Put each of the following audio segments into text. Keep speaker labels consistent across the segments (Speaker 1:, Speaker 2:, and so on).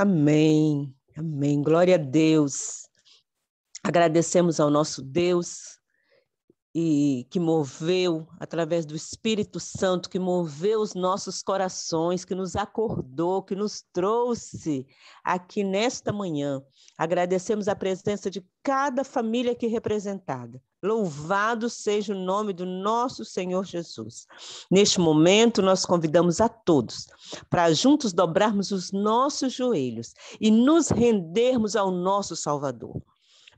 Speaker 1: Amém, amém. Glória a Deus. Agradecemos ao nosso Deus e que moveu, através do Espírito Santo, que moveu os nossos corações, que nos acordou, que nos trouxe aqui nesta manhã. Agradecemos a presença de cada família aqui representada. Louvado seja o nome do nosso Senhor Jesus. Neste momento, nós convidamos a todos para juntos dobrarmos os nossos joelhos e nos rendermos ao nosso Salvador.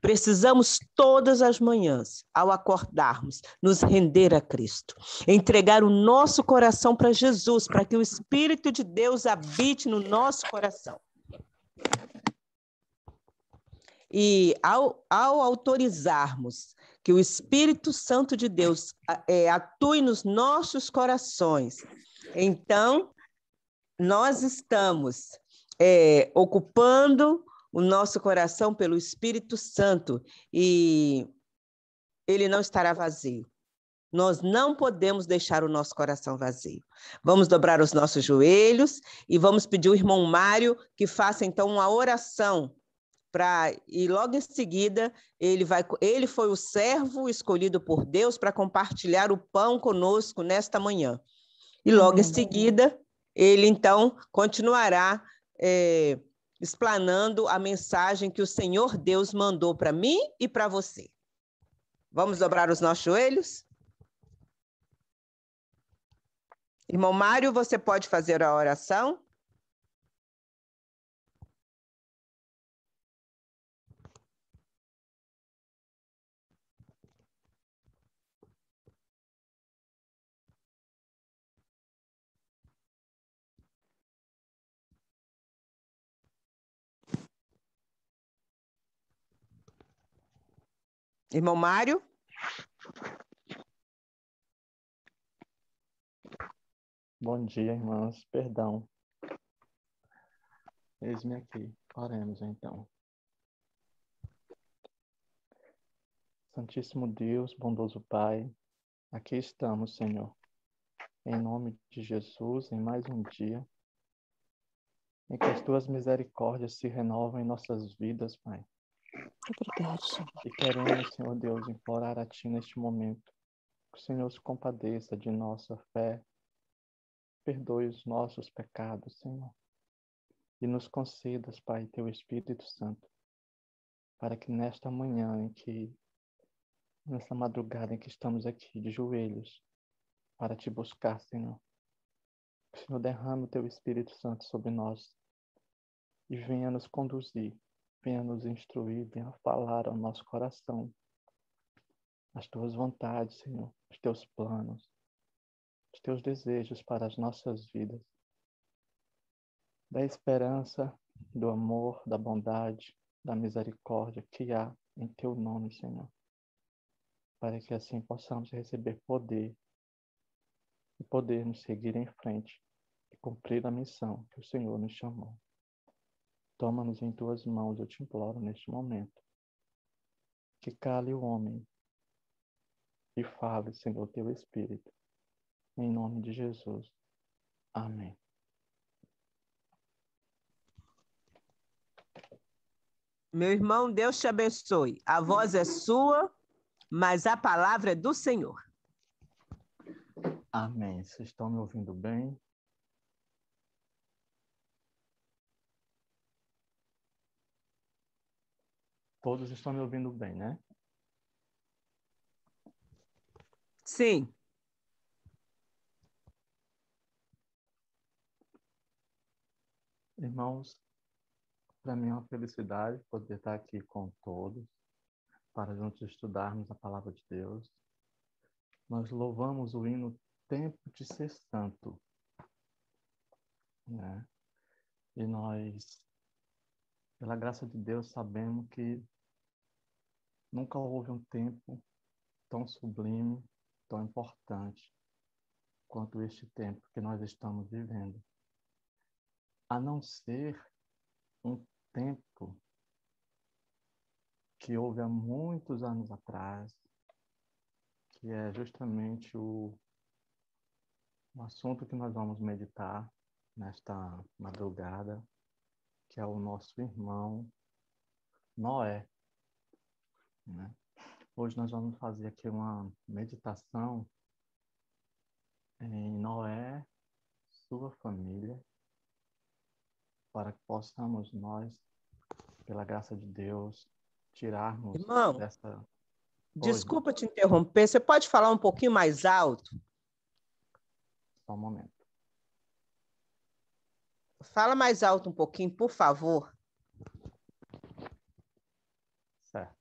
Speaker 1: Precisamos todas as manhãs, ao acordarmos, nos render a Cristo, entregar o nosso coração para Jesus, para que o Espírito de Deus habite no nosso coração. E ao autorizarmos que o Espírito Santo de Deus atue nos nossos corações, então nós estamos ocupando o nosso coração pelo Espírito Santo e ele não estará vazio. Nós não podemos deixar o nosso coração vazio. Vamos dobrar os nossos joelhos e vamos pedir ao irmão Mário que faça então uma oração e logo em seguida ele foi o servo escolhido por Deus para compartilhar o pão conosco nesta manhã. E logo em seguida ele então continuará explanando a mensagem que o Senhor Deus mandou para mim e para você. Vamos dobrar os nossos joelhos? Irmão Mário, você pode fazer a oração? Irmão Mário?
Speaker 2: Bom dia, irmãs. Perdão. Eis-me aqui. Oremos, então. Santíssimo Deus, bondoso Pai, aqui estamos, Senhor. Em nome de Jesus, em mais um dia, em que as Tuas misericórdias se renovam em nossas vidas, Pai.
Speaker 3: Obrigado, Senhor.
Speaker 2: E queremos, Senhor Deus, implorar a Ti neste momento, que o Senhor se compadeça de nossa fé, perdoe os nossos pecados, Senhor, e nos concedas, Pai, Teu Espírito Santo, para que nesta manhã nessa madrugada em que estamos aqui de joelhos, para Te buscar, Senhor, que o Senhor derrame o Teu Espírito Santo sobre nós e venha nos conduzir, venha nos instruir, venha falar ao nosso coração as Tuas vontades, Senhor, os Teus planos, os Teus desejos para as nossas vidas, da esperança, do amor, da bondade, da misericórdia que há em Teu nome, Senhor, para que assim possamos receber poder e podermos seguir em frente e cumprir a missão que o Senhor nos chamou. Toma-nos em Tuas mãos, eu te imploro neste momento. Que cale o homem e fale, Senhor, Teu Espírito. Em nome de Jesus. Amém.
Speaker 1: Meu irmão, Deus te abençoe. A voz é sua, mas a palavra é do Senhor.
Speaker 2: Amém. Vocês estão me ouvindo bem? Todos estão me ouvindo bem, né?
Speaker 1: Sim.
Speaker 2: Irmãos, para mim é uma felicidade poder estar aqui com todos, para juntos estudarmos a palavra de Deus. Nós louvamos o hino Tempo de Ser Santo, né? E nós, pela graça de Deus, sabemos que nunca houve um tempo tão sublime, tão importante quanto este tempo que nós estamos vivendo. A não ser um tempo que houve há muitos anos atrás, que é justamente o assunto que nós vamos meditar nesta madrugada, que é o nosso irmão Noé, né? Hoje nós vamos fazer aqui uma meditação em Noé, sua família, para que possamos nós, pela graça de Deus, tirarmos
Speaker 1: Irmão,
Speaker 2: dessa... Oi, irmão,
Speaker 1: desculpa te interromper, você pode falar um pouquinho mais alto?
Speaker 2: só um momento.
Speaker 1: Fala mais alto um pouquinho, por favor.
Speaker 2: Certo.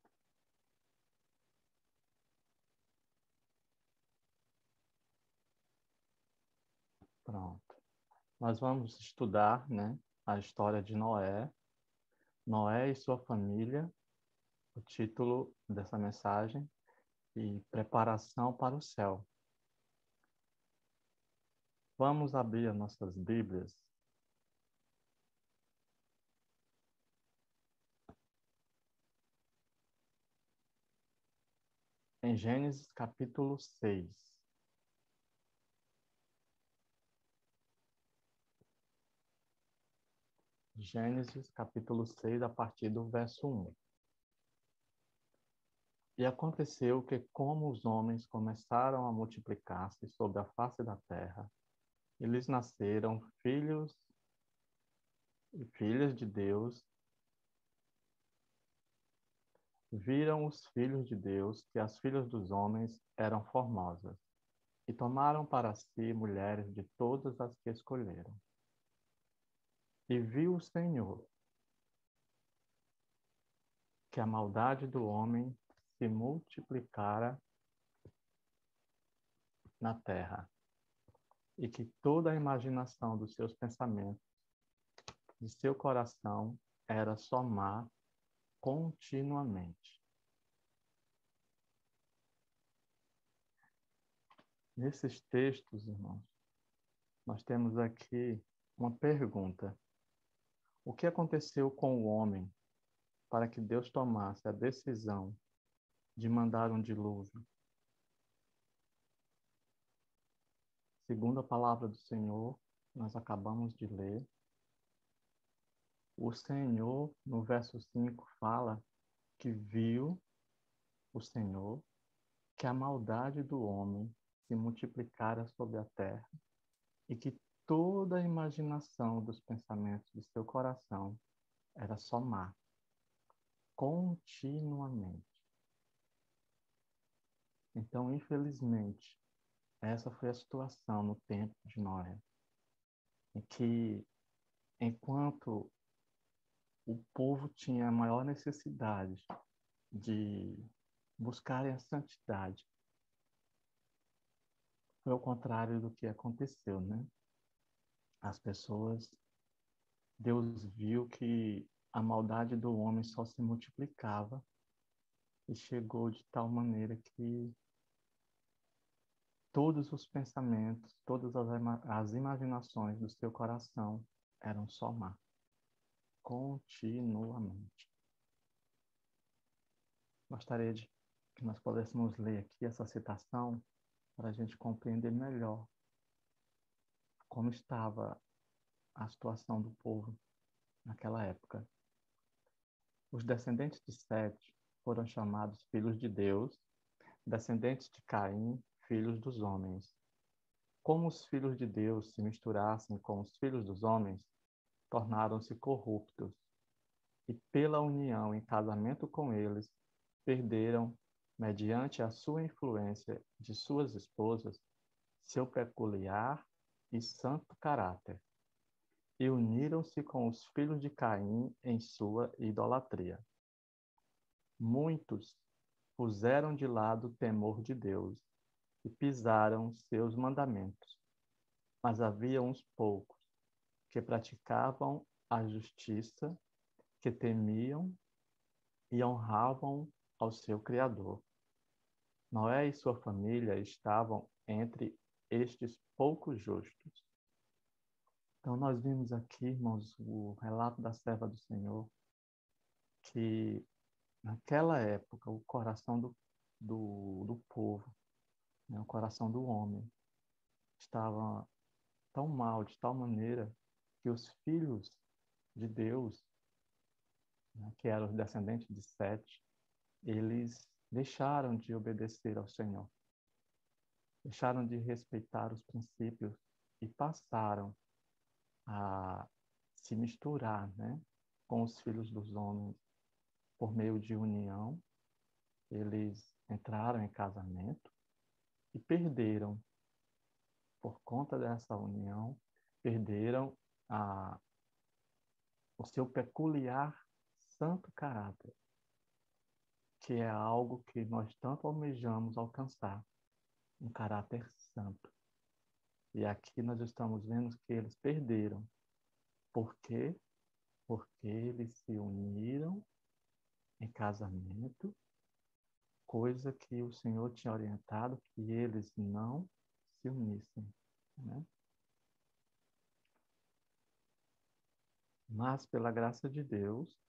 Speaker 2: Pronto. Nós vamos estudar, né, a história de Noé, Noé e sua família, o título dessa mensagem, e preparação para o céu. Vamos abrir as nossas Bíblias em Gênesis capítulo 6. Gênesis capítulo 6, a partir do verso 1. E aconteceu que, como os homens começaram a multiplicar-se sobre a face da terra, e lhes nasceram filhos e filhas de Deus, viram os filhos de Deus que as filhas dos homens eram formosas, e tomaram para si mulheres de todas as que escolheram. E viu o Senhor que a maldade do homem se multiplicara na terra, e que toda a imaginação dos seus pensamentos, de seu coração, era só má continuamente. Nesses textos, irmãos, nós temos aqui uma pergunta. O que aconteceu com o homem para que Deus tomasse a decisão de mandar um dilúvio? Segundo a palavra do Senhor, nós acabamos de ler, o Senhor, no verso 5, fala que viu o Senhor que a maldade do homem se multiplicara sobre a terra e que toda a imaginação dos pensamentos de seu coração era só má, continuamente. Então, infelizmente, essa foi a situação no tempo de Noé, em que, enquanto o povo tinha a maior necessidade de buscarem a santidade, foi ao contrário do que aconteceu, né? As pessoas, Deus viu que a maldade do homem só se multiplicava e chegou de tal maneira que todos os pensamentos, todas as imaginações do seu coração eram só má, continuamente. Gostaria de que nós pudéssemos ler aqui essa citação para a gente compreender melhor como estava a situação do povo naquela época. Os descendentes de Sete foram chamados filhos de Deus, descendentes de Caim, filhos dos homens. Como os filhos de Deus se misturassem com os filhos dos homens, tornaram-se corruptos, e pela união em casamento com eles, perderam, mediante a sua influência de suas esposas, seu peculiar e santo caráter, e uniram-se com os filhos de Caim em sua idolatria. Muitos puseram de lado o temor de Deus e pisaram seus mandamentos, mas havia uns poucos que praticavam a justiça, que temiam e honravam ao seu Criador. Noé e sua família estavam entre estes poucos justos. Então, nós vimos aqui, irmãos, o relato da serva do Senhor, que naquela época o coração do povo, né, o coração do homem, estava tão mal, de tal maneira, que os filhos de Deus, né, que eram os descendentes de Sete, eles deixaram de obedecer ao Senhor, deixaram de respeitar os princípios e passaram a se misturar, né, com os filhos dos homens por meio de união. Eles entraram em casamento e perderam, por conta dessa união, perderam o seu peculiar santo caráter, que é algo que nós tanto almejamos alcançar, um caráter santo. E aqui nós estamos vendo que eles perderam. Por quê? Porque eles se uniram em casamento, coisa que o Senhor tinha orientado que eles não se unissem, né? Mas, pela graça de Deus,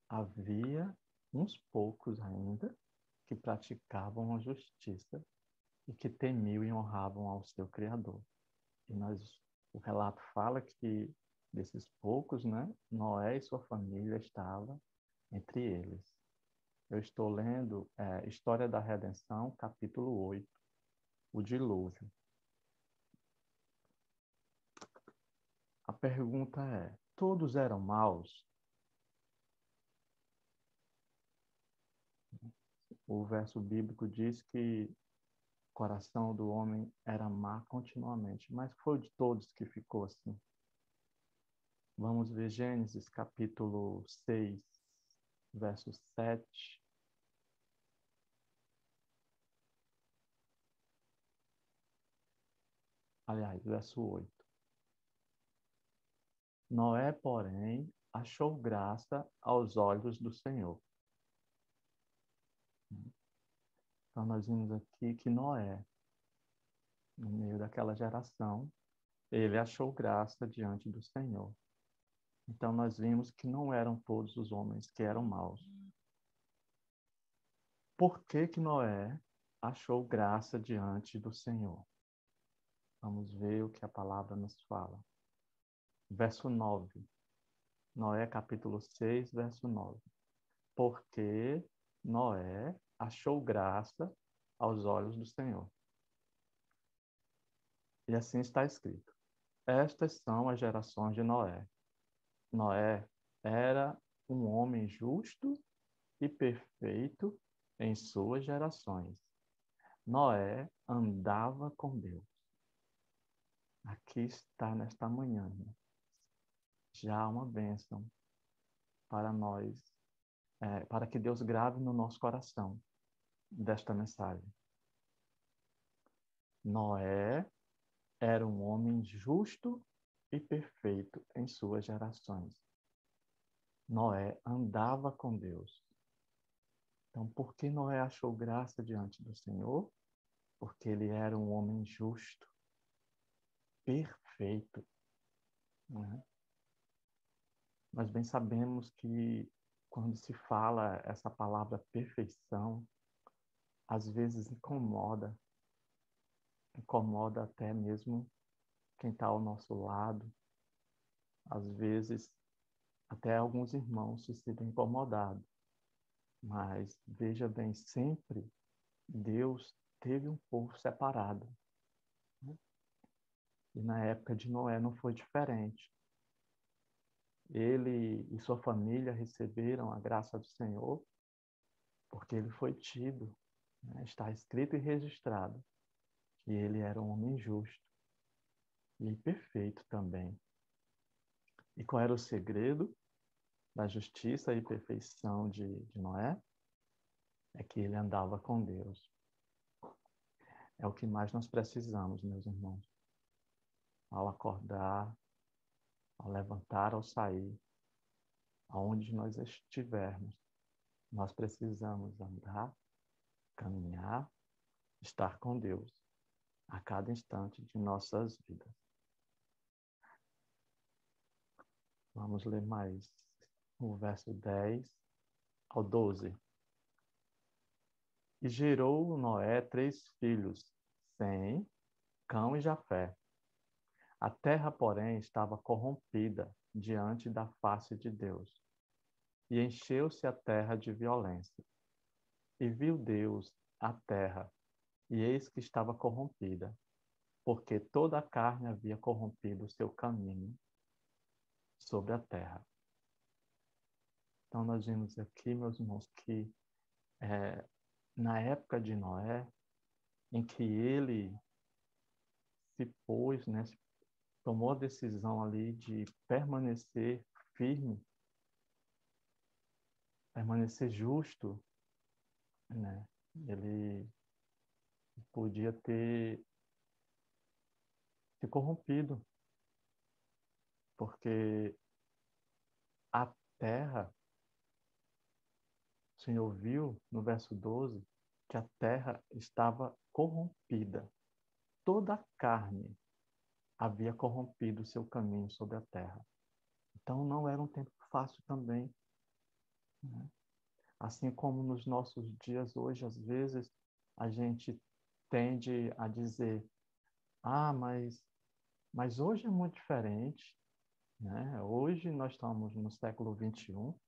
Speaker 2: havia uns poucos ainda que praticavam a justiça e que temiam e honravam ao seu Criador. E o relato fala que desses poucos, né, Noé e sua família estavam entre eles. Eu estou lendo História da Redenção, capítulo 8, o dilúvio. A pergunta é: todos eram maus? O verso bíblico diz que o coração do homem era má continuamente, mas foi de todos que ficou assim. Vamos ver Gênesis capítulo 6, verso 7. Aliás, verso 8. Noé, porém, achou graça aos olhos do Senhor. Então, nós vimos aqui que Noé, no meio daquela geração, ele achou graça diante do Senhor. Então, nós vimos que não eram todos os homens que eram maus. Por que que Noé achou graça diante do Senhor? Vamos ver o que a palavra nos fala. Verso 9. Noé, capítulo 6, verso 9. Porque Noé achou graça aos olhos do Senhor. E assim está escrito: estas são as gerações de Noé. Noé era um homem justo e perfeito em suas gerações. Noé andava com Deus. Aqui está nesta manhã, né? Já uma bênção para nós, para que Deus grave no nosso coração desta mensagem. Noé era um homem justo e perfeito em suas gerações. Noé andava com Deus. Então, por que Noé achou graça diante do Senhor? Porque ele era um homem justo, perfeito, né? Nós bem sabemos que quando se fala essa palavra perfeição, às vezes incomoda até mesmo quem está ao nosso lado. Às vezes, até alguns irmãos se sentem incomodados. Mas, veja bem, sempre Deus teve um povo separado, né? E na época de Noé não foi diferente. Ele e sua família receberam a graça do Senhor porque ele foi tido, né? Está escrito e registrado que ele era um homem justo e perfeito também. E qual era o segredo da justiça e perfeição de Noé? É que ele andava com Deus. É o que mais nós precisamos, meus irmãos. Ao acordar, ao levantar, ao sair, aonde nós estivermos, nós precisamos andar, caminhar, estar com Deus a cada instante de nossas vidas. Vamos ler mais o verso 10 ao 12. E gerou Noé 3 filhos, Sem, Cão e Jafé. A terra, porém, estava corrompida diante da face de Deus. E encheu-se a terra de violência. E viu Deus a terra, e eis que estava corrompida, porque toda a carne havia corrompido o seu caminho sobre a terra. Então, nós vimos aqui, meus irmãos, que na época de Noé, em que ele se pôs, né, tomou a decisão ali de permanecer firme, permanecer justo, né? Ele podia ter se corrompido, porque a terra, o Senhor viu no verso 12, que a terra estava corrompida. Toda a carne havia corrompido o seu caminho sobre a terra. Então não era um tempo fácil também, né? Assim como nos nossos dias hoje, às vezes, a gente tende a dizer, mas hoje é muito diferente, né? Hoje nós estamos no século 21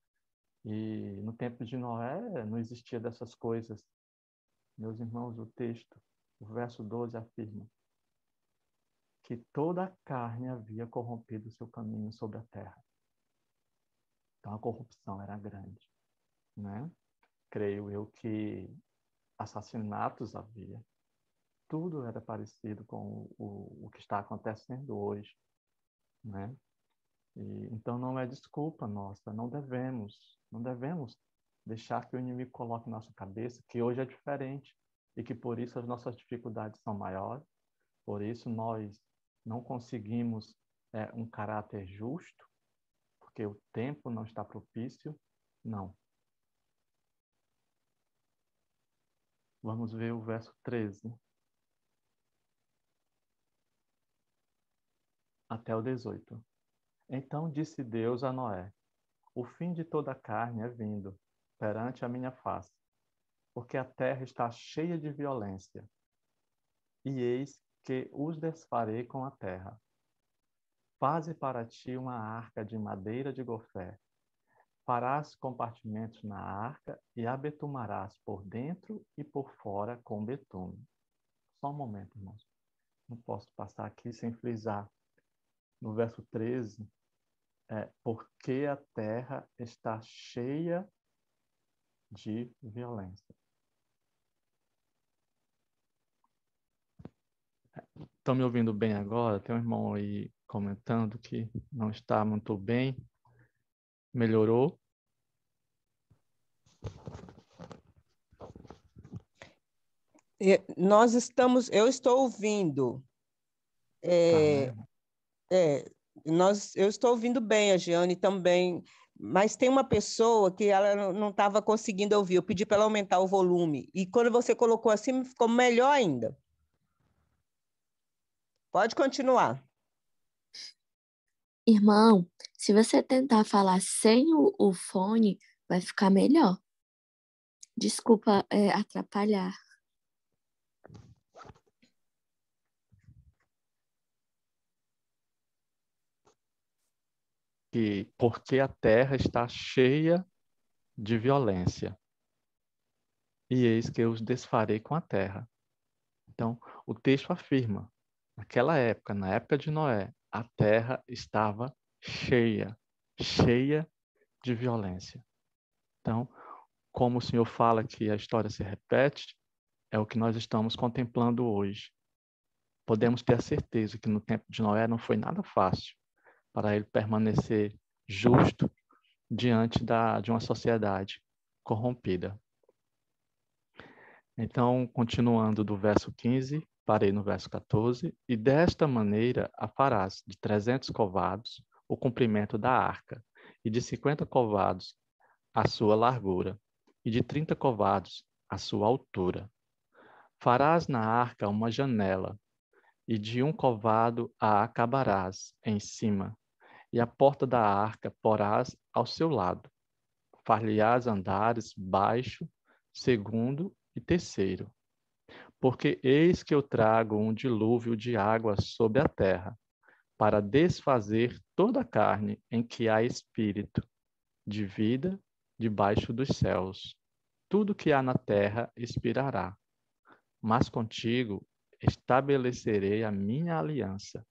Speaker 2: e no tempo de Noé não existia dessas coisas. Meus irmãos, o texto, o verso 12 afirma que toda a carne havia corrompido o seu caminho sobre a terra. Então a corrupção era grande, né? Creio eu que assassinatos havia. Tudo era parecido com o que está acontecendo hoje, né? Então não é desculpa nossa, não devemos deixar que o inimigo coloque na nossa cabeça que hoje é diferente e que por isso as nossas dificuldades são maiores, por isso nós não conseguimos um caráter justo, porque o tempo não está propício. Não. Vamos ver o verso 13 até o 18. Então disse Deus a Noé: o fim de toda a carne é vindo perante a minha face, porque a terra está cheia de violência, e eis que os desfarei com a terra. Faze para ti uma arca de madeira de gofé. Farás compartimentos na arca e a betumarás por dentro e por fora com betume. Só um momento, irmãos. Não posso passar aqui sem frisar. No verso 13, porque a terra está cheia de violência. Estão me ouvindo bem agora? Tem um irmão aí comentando que não está muito bem. Melhorou?
Speaker 1: Eu estou ouvindo. Eu estou ouvindo bem, a Giane também, mas tem uma pessoa que ela não estava conseguindo ouvir. Eu pedi para ela aumentar o volume. E quando você colocou assim, ficou melhor ainda. Pode continuar.
Speaker 3: Irmão, se você tentar falar sem o fone, vai ficar melhor. Desculpa atrapalhar.
Speaker 2: Porque a terra está cheia de violência, e eis que eu os desfarei com a terra. Então, o texto afirma, naquela época, na época de Noé, a terra estava cheia de violência. Então, como o Senhor fala que a história se repete, é o que nós estamos contemplando hoje. Podemos ter a certeza que no tempo de Noé não foi nada fácil para ele permanecer justo diante de uma sociedade corrompida. Então, continuando do verso 15, parei no verso 14, e desta maneira a farás de 300 covados o comprimento da arca, e de 50 covados a sua largura, e de 30 covados a sua altura. Farás na arca uma janela, e de um covado a acabarás em cima, e a porta da arca porás ao seu lado. Far-lhe-ás andares baixo, segundo e terceiro. Porque eis que eu trago um dilúvio de água sobre a terra, para desfazer toda a carne em que há espírito de vida debaixo dos céus. Tudo que há na terra expirará, mas contigo estabelecerei a minha aliança,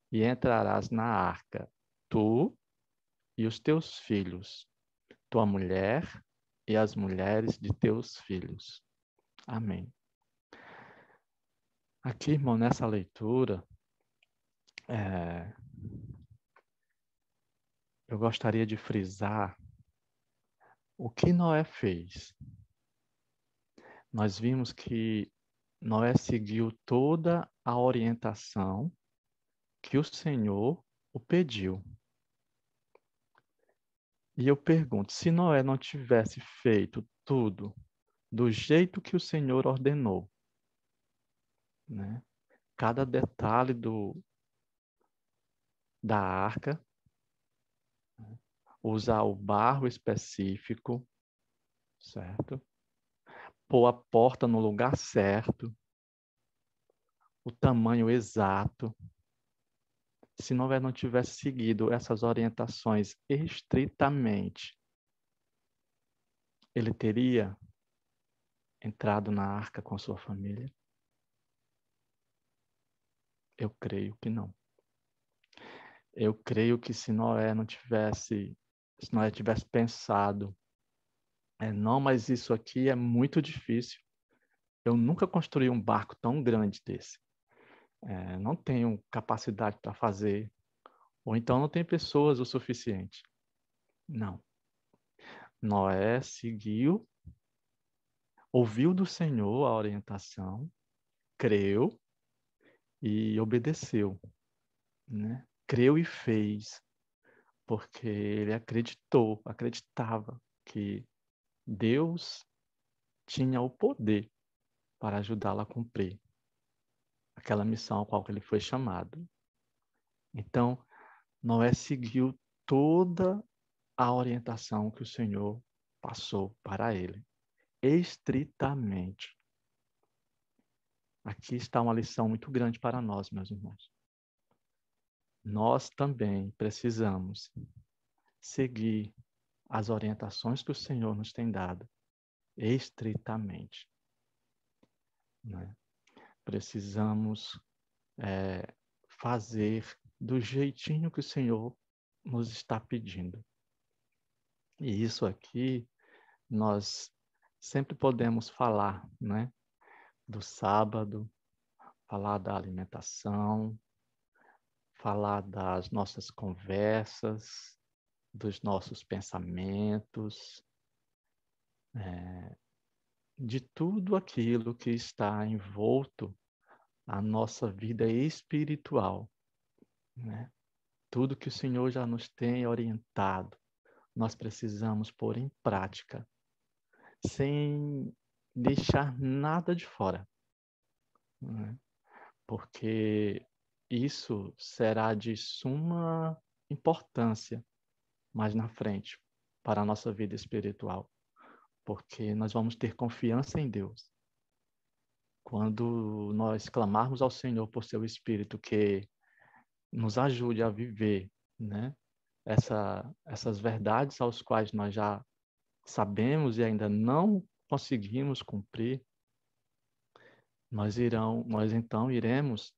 Speaker 2: e entrarás na arca, tu e os teus filhos, tua mulher e as mulheres de teus filhos. Amém. Aqui, irmão, nessa leitura, eu gostaria de frisar o que Noé fez. Nós vimos que Noé seguiu toda a orientação que o Senhor o pediu. E eu pergunto, se Noé não tivesse feito tudo do jeito que o Senhor ordenou, né? Cada detalhe da arca, usar o barro específico, certo? Pôr a porta no lugar certo, o tamanho exato. Se Noé não tivesse seguido essas orientações estritamente, ele teria entrado na arca com sua família? Eu creio que não. Eu creio que se Noé tivesse pensado, não, mas isso aqui é muito difícil. Eu nunca construí um barco tão grande desse. Não tenho capacidade para fazer. Ou então não tem pessoas o suficiente. Não. Noé seguiu, ouviu do Senhor a orientação, creu e obedeceu, né? Creu e fez, porque ele acreditava que Deus tinha o poder para ajudá-lo a cumprir aquela missão a qual ele foi chamado. Então, Noé seguiu toda a orientação que o Senhor passou para ele, estritamente. Aqui está uma lição muito grande para nós, meus irmãos. Nós também precisamos seguir as orientações que o Senhor nos tem dado, estritamente, né? Precisamos fazer do jeitinho que o Senhor nos está pedindo. E isso aqui nós sempre podemos falar, né? Do sábado, falar da alimentação, falar das nossas conversas, dos nossos pensamentos, de tudo aquilo que está envolto a nossa vida espiritual, né? Tudo que o Senhor já nos tem orientado, nós precisamos pôr em prática, sem deixar nada de fora, né? Porque isso será de suma importância mais na frente para a nossa vida espiritual, porque nós vamos ter confiança em Deus. Quando nós clamarmos ao Senhor por seu Espírito que nos ajude a viver, né, essas verdades aos quais nós já sabemos e ainda não conseguimos cumprir, nós então iremos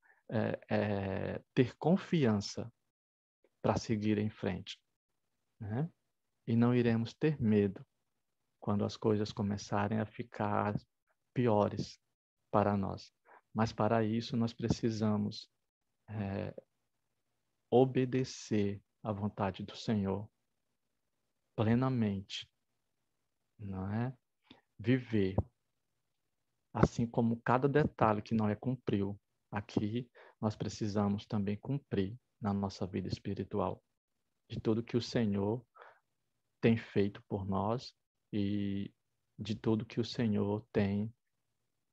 Speaker 2: ter confiança para seguir em frente, né? E não iremos ter medo quando as coisas começarem a ficar piores para nós. Mas para isso nós precisamos obedecer à vontade do Senhor plenamente, não é? Viver assim como cada detalhe que Noé cumpriu aqui, nós precisamos também cumprir na nossa vida espiritual, de tudo que o Senhor tem feito por nós e de tudo que o Senhor tem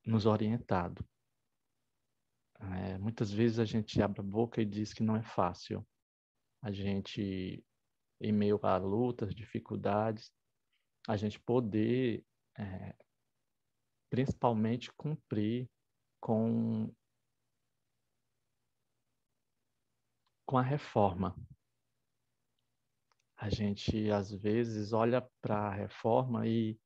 Speaker 2: nos orientado. Muitas vezes a gente abre a boca e diz que não é fácil. A gente, em meio a lutas, dificuldades, a gente poder principalmente cumprir com a reforma, A gente, às vezes, olha para a reforma e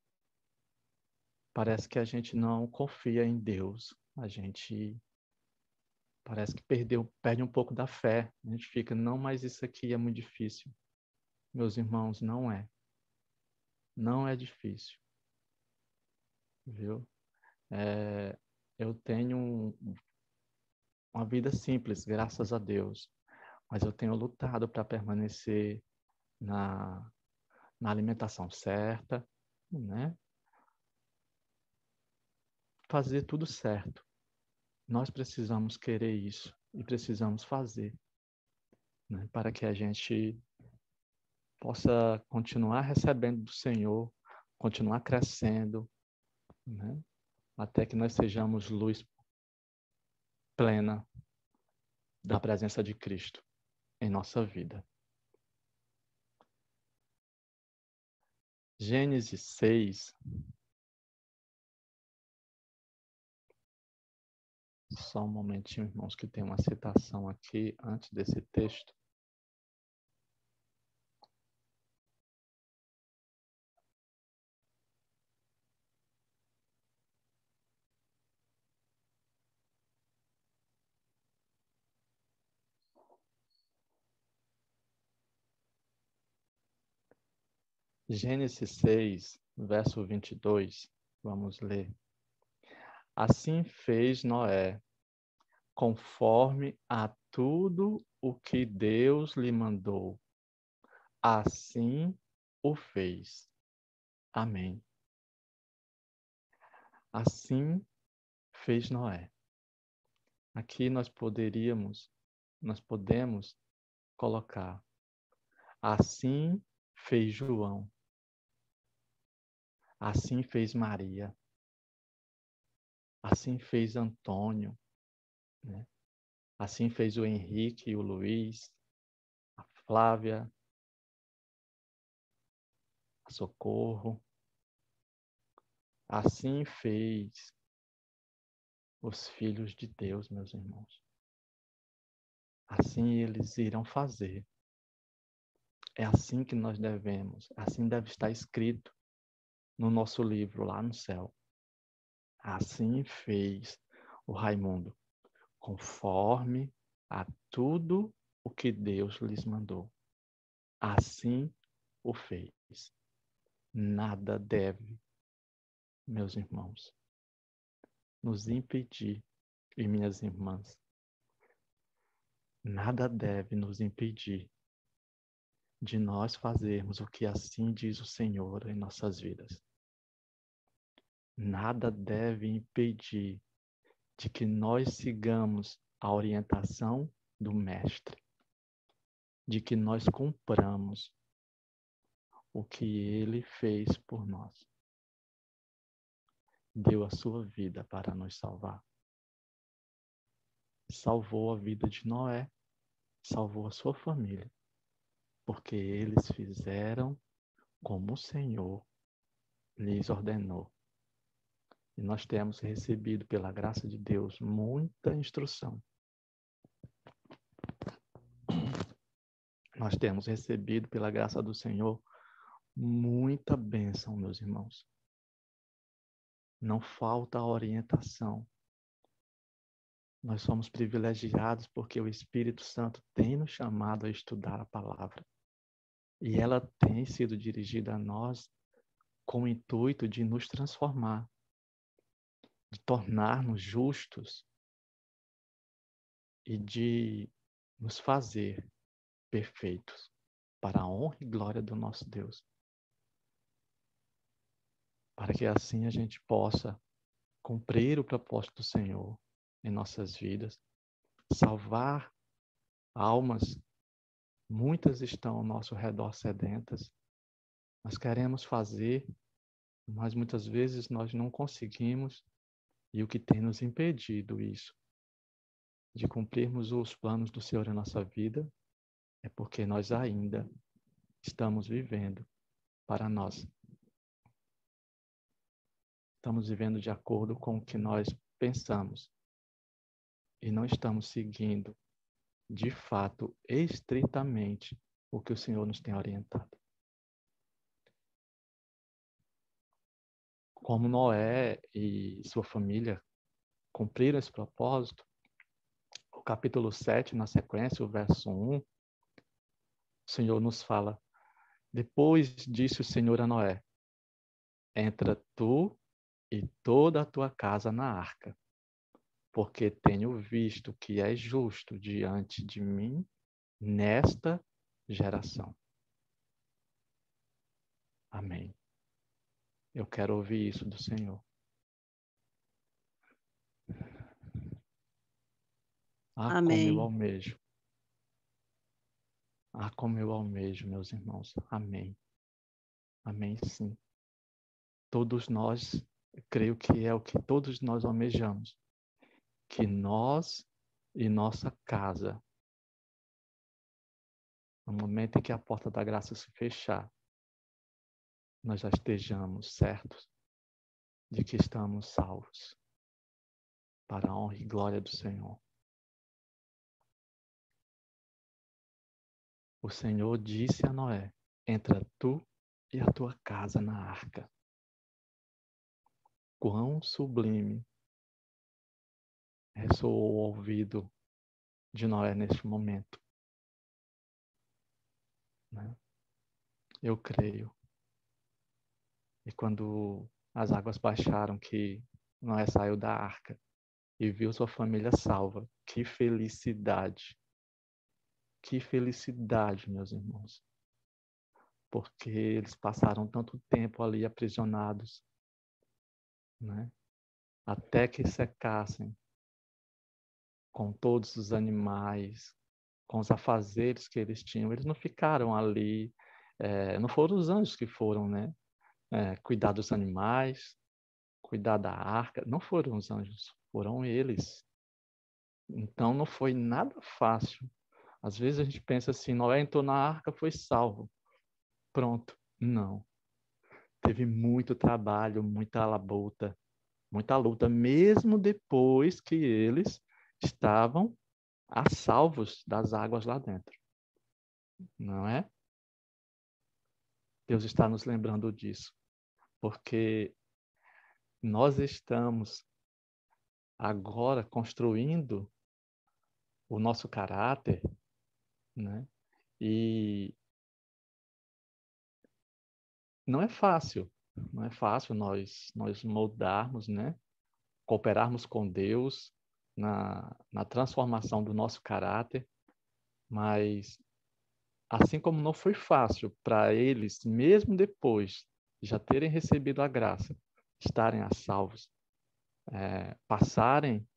Speaker 2: parece que a gente não confia em Deus. A gente parece que perde um pouco da fé. A gente fica, não, mas isso aqui é muito difícil. Meus irmãos, não é. Não é difícil, viu? Eu tenho uma vida simples, graças a Deus, mas eu tenho lutado para permanecer na alimentação certa, né? Fazer tudo certo. Nós precisamos querer isso e precisamos fazer, né? Para que a gente possa continuar recebendo do Senhor, continuar crescendo, né? Até que nós sejamos luz plena da presença de Cristo em nossa vida. Gênesis 6. Só um momentinho, irmãos, que tem uma citação aqui antes desse texto. Gênesis 6, verso 22, vamos ler. Assim fez Noé, conforme a tudo o que Deus lhe mandou. Assim o fez. Amém. Assim fez Noé. Aqui nós podemos colocar. Assim fez João. Assim fez Maria. Assim fez Antônio, né? Assim fez o Henrique e o Luiz, a Flávia, a Socorro. Assim fez os filhos de Deus, meus irmãos. Assim eles irão fazer. É assim que nós devemos, assim deve estar escrito no nosso livro lá no céu. Assim fez o Raimundo, conforme a tudo o que Deus lhes mandou. Assim o fez. Nada deve, meus irmãos, nos impedir, e minhas irmãs, nada deve nos impedir de nós fazermos o que assim diz o Senhor em nossas vidas. Nada deve impedir de que nós sigamos a orientação do Mestre, de que nós cumpramos o que Ele fez por nós. Deu a sua vida para nos salvar. Salvou a vida de Noé, salvou a sua família, porque eles fizeram como o Senhor lhes ordenou. E nós temos recebido, pela graça de Deus, muita instrução. Nós temos recebido, pela graça do Senhor, muita bênção, meus irmãos. Não falta orientação. Nós somos privilegiados porque o Espírito Santo tem nos chamado a estudar a palavra. E ela tem sido dirigida a nós com o intuito de nos transformar, de tornar-nos justos e de nos fazer perfeitos para a honra e glória do nosso Deus. Para que assim a gente possa cumprir o propósito do Senhor em nossas vidas, salvar almas. Muitas estão ao nosso redor sedentas. Nós queremos fazer, mas muitas vezes nós não conseguimos. E o que tem nos impedido isso, de cumprirmos os planos do Senhor em nossa vida, é porque nós ainda estamos vivendo para nós. Estamos vivendo de acordo com o que nós pensamos. E não estamos seguindo, de fato, estritamente, o que o Senhor nos tem orientado. Como Noé e sua família cumpriram esse propósito, o capítulo 7, na sequência, o verso 1, o Senhor nos fala: depois disse o Senhor a Noé: entra tu e toda a tua casa na arca, porque tenho visto que és justo diante de mim nesta geração. Amém. Eu quero ouvir isso do Senhor. Ah, como eu
Speaker 1: Amém.
Speaker 2: almejo. Ah, como eu almejo, meus irmãos. Amém. Amém, sim. Todos nós, creio que é o que todos nós almejamos. Que nós e nossa casa, no momento em que a porta da graça se fechar, nós já estejamos certos de que estamos salvos, para a honra e glória do Senhor. O Senhor disse a Noé: entra tu e a tua casa na arca. Quão sublime ressoou o ouvido de Noé neste momento. Né? Eu creio. E quando as águas baixaram, que Noé saiu da arca e viu sua família salva, que felicidade! Que felicidade, meus irmãos. Porque eles passaram tanto tempo ali aprisionados, né? Até que secassem com todos os animais, com os afazeres que eles tinham. Eles não ficaram ali, não foram os anjos que foram, né? Cuidar dos animais, cuidar da arca. Não foram os anjos, foram eles. Então não foi nada fácil. Às vezes a gente pensa assim: Noé entrou na arca, foi salvo. Pronto. Não. Teve muito trabalho, muita luta, mesmo depois que eles estavam a salvos das águas lá dentro. Não é? Deus está nos lembrando disso, porque nós estamos agora construindo o nosso caráter, né? E não é fácil nós moldarmos, né? Cooperarmos com Deus na transformação do nosso caráter, mas assim como não foi fácil para eles, mesmo depois de já terem recebido a graça, estarem a salvos, passarem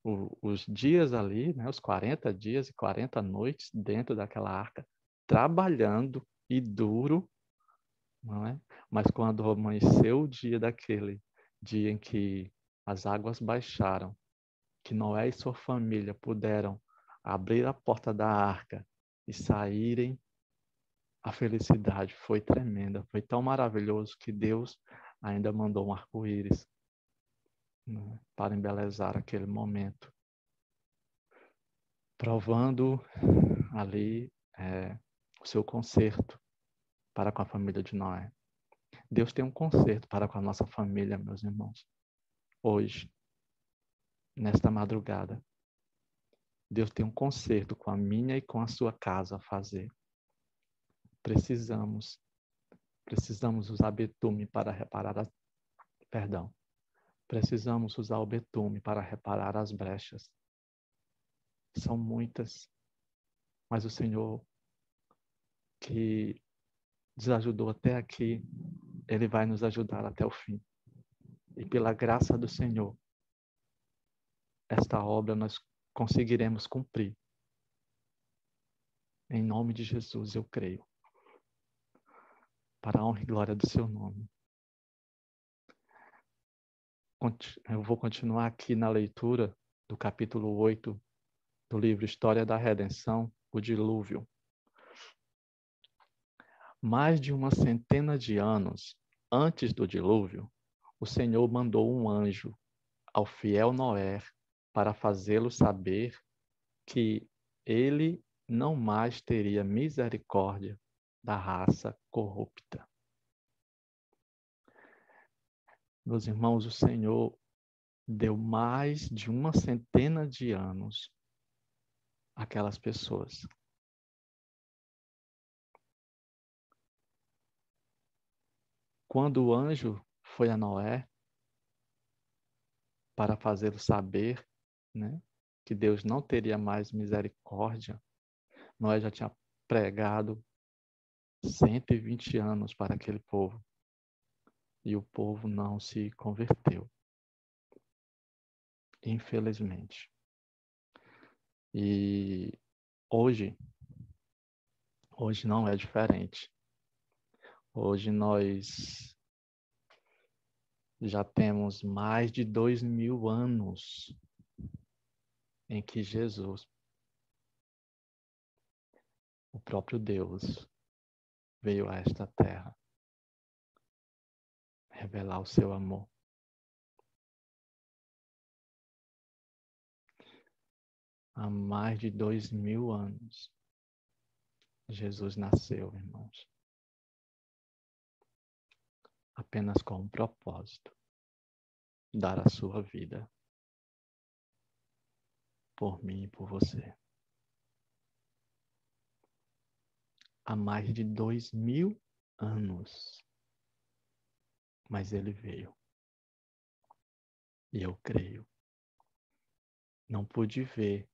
Speaker 2: os dias ali, né, os 40 dias e 40 noites dentro daquela arca, trabalhando e duro, não é? Mas quando amanheceu o dia daquele dia em que as águas baixaram, que Noé e sua família puderam abrir a porta da arca e saírem, a felicidade foi tremenda, foi tão maravilhoso que Deus ainda mandou um arco-íris, né, para embelezar aquele momento, provando ali o seu conserto para com a família de Noé. Deus tem um conserto para com a nossa família, meus irmãos. Hoje, nesta madrugada, Deus tem um conserto com a minha e com a sua casa a fazer. Precisamos usar betume para reparar Precisamos usar o betume para reparar as brechas. São muitas, mas o Senhor que nos ajudou até aqui, Ele vai nos ajudar até o fim. E pela graça do Senhor, esta obra nós conseguiremos cumprir. Em nome de Jesus, eu creio. Para a honra e glória do seu nome. Eu vou continuar aqui na leitura do capítulo 8 do livro História da Redenção, o Dilúvio. Mais de 100 de anos antes do dilúvio, o Senhor mandou um anjo ao fiel Noé para fazê-lo saber que ele não mais teria misericórdia da raça corrupta. Meus irmãos, o Senhor deu mais de 100 de anos àquelas pessoas. Quando o anjo foi a Noé para fazê-lo saber, né, que Deus não teria mais misericórdia, Noé já tinha pregado 120 anos para aquele povo. E o povo não se converteu. Infelizmente. E hoje não é diferente. Hoje nós já temos mais de 2000 anos em que Jesus, o próprio Deus, veio a esta terra revelar o seu amor. Há mais de 2000 anos, Jesus nasceu, irmãos. Apenas com um propósito: dar a sua vida por mim e por você. Há mais de 2000 anos. Mas ele veio. E eu creio. Não pude ver,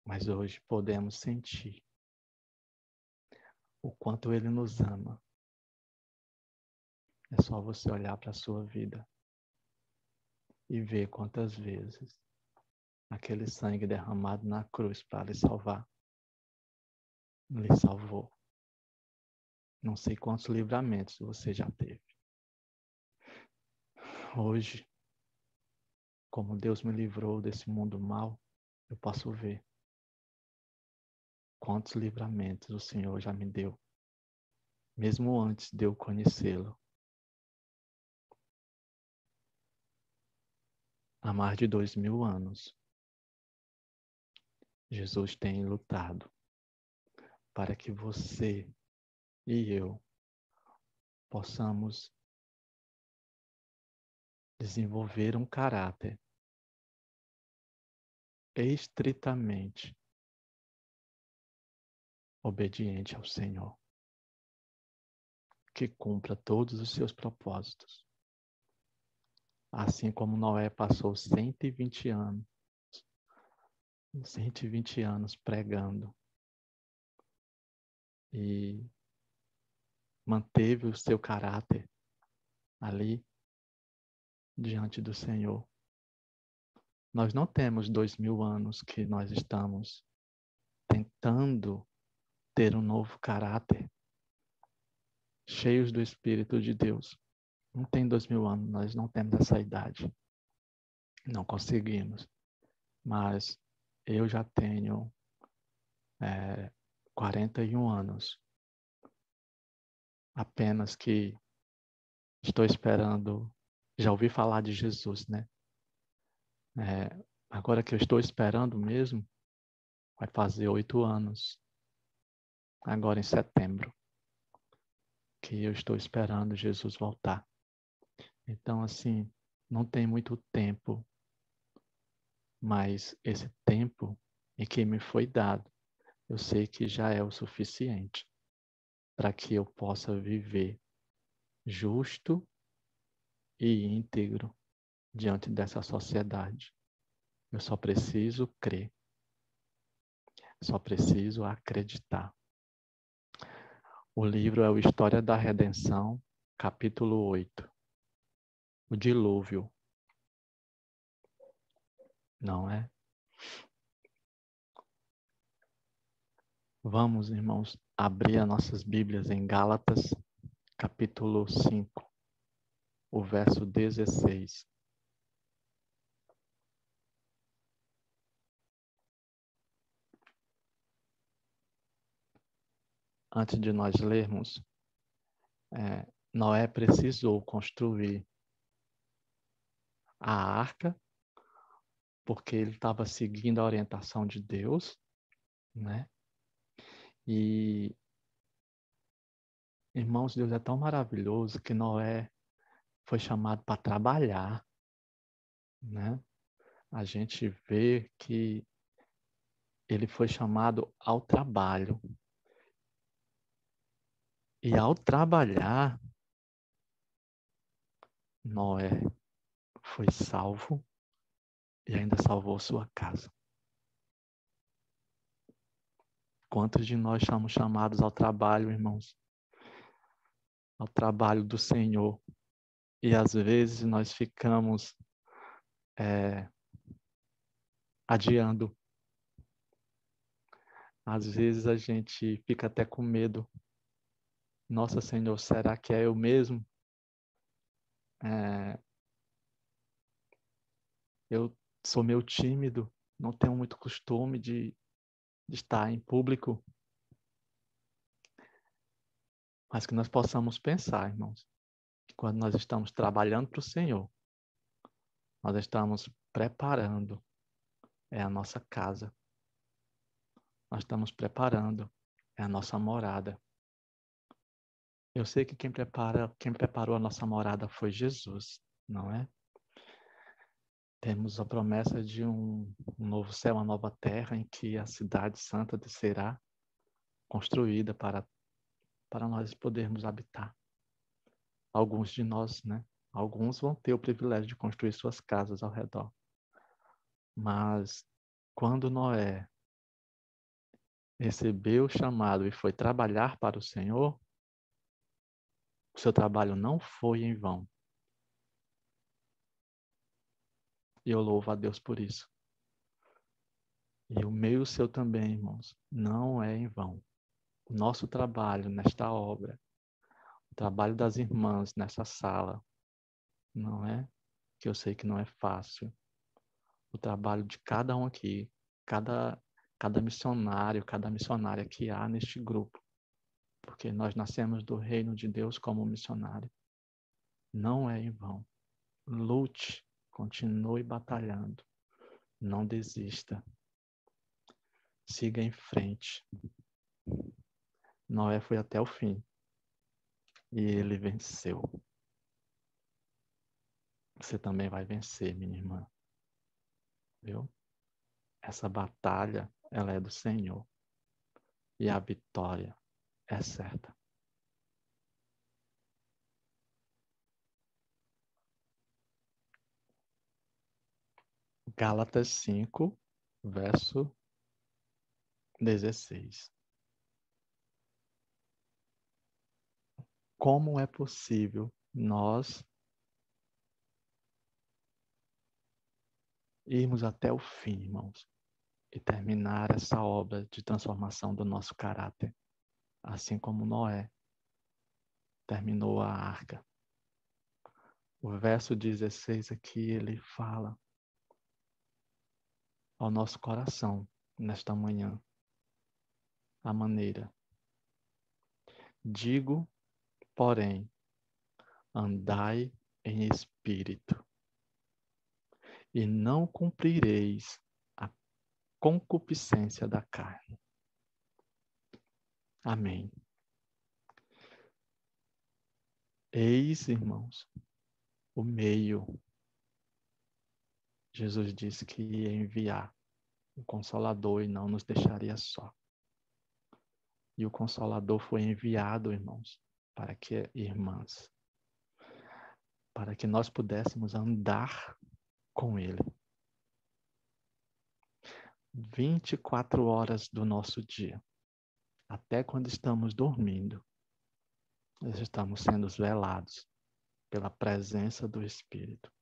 Speaker 2: mas hoje podemos sentir o quanto ele nos ama. É só você olhar para a sua vida e ver quantas vezes aquele sangue derramado na cruz para lhe salvar, lhe salvou. Não sei quantos livramentos você já teve. Hoje, como Deus me livrou desse mundo mal, eu posso ver quantos livramentos o Senhor já me deu, mesmo antes de eu conhecê-lo. Há mais de 2000 anos, Jesus tem lutado para que você e eu possamos desenvolver um caráter estritamente obediente ao Senhor, que cumpra todos os seus propósitos. Assim como Noé passou 120 anos pregando e manteve o seu caráter ali diante do Senhor. Nós não temos 2000 anos que nós estamos tentando ter um novo caráter, cheios do Espírito de Deus. Não tem 2000 anos, nós não temos essa idade. Não conseguimos. Mas eu já tenho 41 anos. Apenas que estou esperando, já ouvi falar de Jesus, né? Agora que eu estou esperando mesmo, vai fazer 8 anos. Agora em setembro. Que eu estou esperando Jesus voltar. Então, assim, não tem muito tempo, mas esse tempo em que me foi dado, eu sei que já é o suficiente para que eu possa viver justo e íntegro diante dessa sociedade. Eu só preciso crer, só preciso acreditar. O livro é o História da Redenção, capítulo 8. O dilúvio. Não é? Vamos, irmãos, abrir as nossas Bíblias em Gálatas, capítulo 5, o verso 16. Antes de nós lermos, Noé precisou construir a arca, porque ele estava seguindo a orientação de Deus, né? E, irmãos, Deus é tão maravilhoso que Noé foi chamado para trabalhar, né? A gente vê que ele foi chamado ao trabalho. E ao trabalhar, Noé foi salvo e ainda salvou sua casa. Quantos de nós somos chamados ao trabalho, irmãos? Ao trabalho do Senhor. E às vezes nós ficamos adiando. Às vezes a gente fica até com medo. Nossa, Senhor, será que é eu mesmo? Eu sou meio tímido, não tenho muito costume de estar em público. Mas que nós possamos pensar, irmãos, que quando nós estamos trabalhando para o Senhor, nós estamos preparando a nossa casa. Nós estamos preparando a nossa morada. Eu sei que quem preparou a nossa morada foi Jesus, não é? Temos a promessa de um novo céu, uma nova terra, em que a cidade santa será construída para nós podermos habitar. Alguns de nós, né? Alguns vão ter o privilégio de construir suas casas ao redor. Mas quando Noé recebeu o chamado e foi trabalhar para o Senhor, o seu trabalho não foi em vão. E eu louvo a Deus por isso. E o meu e o seu também, irmãos, não é em vão. O nosso trabalho nesta obra, o trabalho das irmãs nessa sala, não é? Que eu sei que não é fácil. O trabalho de cada um aqui, cada missionário, cada missionária que há neste grupo, porque nós nascemos do reino de Deus como missionário. Não é em vão. Lute, continue batalhando. Não desista. Siga em frente. Noé foi até o fim. E ele venceu. Você também vai vencer, minha irmã. Viu? Essa batalha, ela é do Senhor. E a vitória é certa. Gálatas 5, verso 16. Como é possível nós irmos até o fim, irmãos, e terminar essa obra de transformação do nosso caráter, assim como Noé terminou a arca? O verso 16 aqui, ele fala ao nosso coração, nesta manhã, a maneira. Digo, porém, andai em espírito, e não cumprireis a concupiscência da carne. Amém. Eis, irmãos, o meio. Jesus disse que ia enviar o Consolador e não nos deixaria só. E o Consolador foi enviado, irmãos, para que nós pudéssemos andar com Ele. 24 horas do nosso dia, até quando estamos dormindo, nós estamos sendo velados pela presença do Espírito.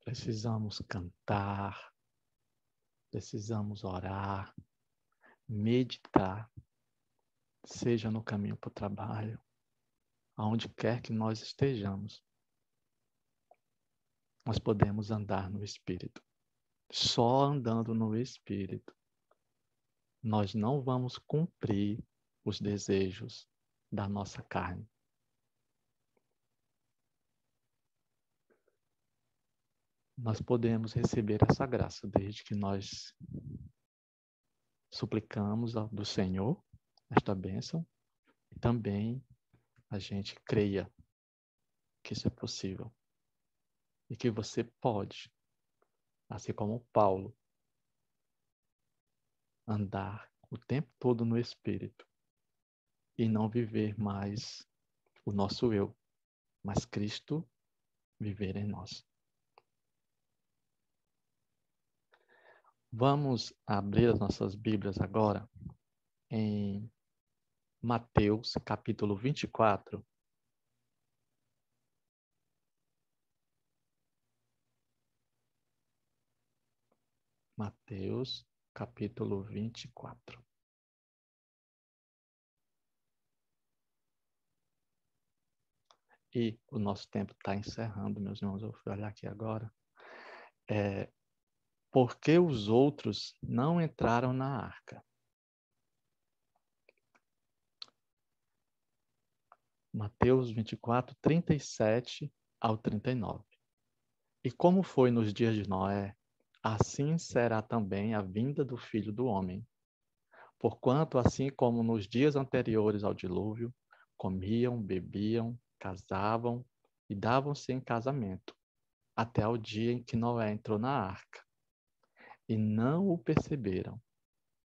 Speaker 2: Precisamos cantar, precisamos orar, meditar, seja no caminho para o trabalho, aonde quer que nós estejamos. Nós podemos andar no Espírito. Só andando no Espírito, nós não vamos cumprir os desejos da nossa carne. Nós podemos receber essa graça desde que nós suplicamos do Senhor esta bênção e também a gente creia que isso é possível e que você pode, assim como Paulo, andar o tempo todo no Espírito e não viver mais o nosso eu, mas Cristo viver em nós. Vamos abrir as nossas Bíblias agora em Mateus, capítulo 24. Mateus, capítulo 24. E o nosso tempo está encerrando, meus irmãos. Eu fui olhar aqui agora. Porque os outros não entraram na arca. Mateus 24, 37 ao 39. E como foi nos dias de Noé, assim será também a vinda do Filho do Homem. Porquanto, assim como nos dias anteriores ao dilúvio, comiam, bebiam, casavam e davam-se em casamento, até o dia em que Noé entrou na arca. E não o perceberam,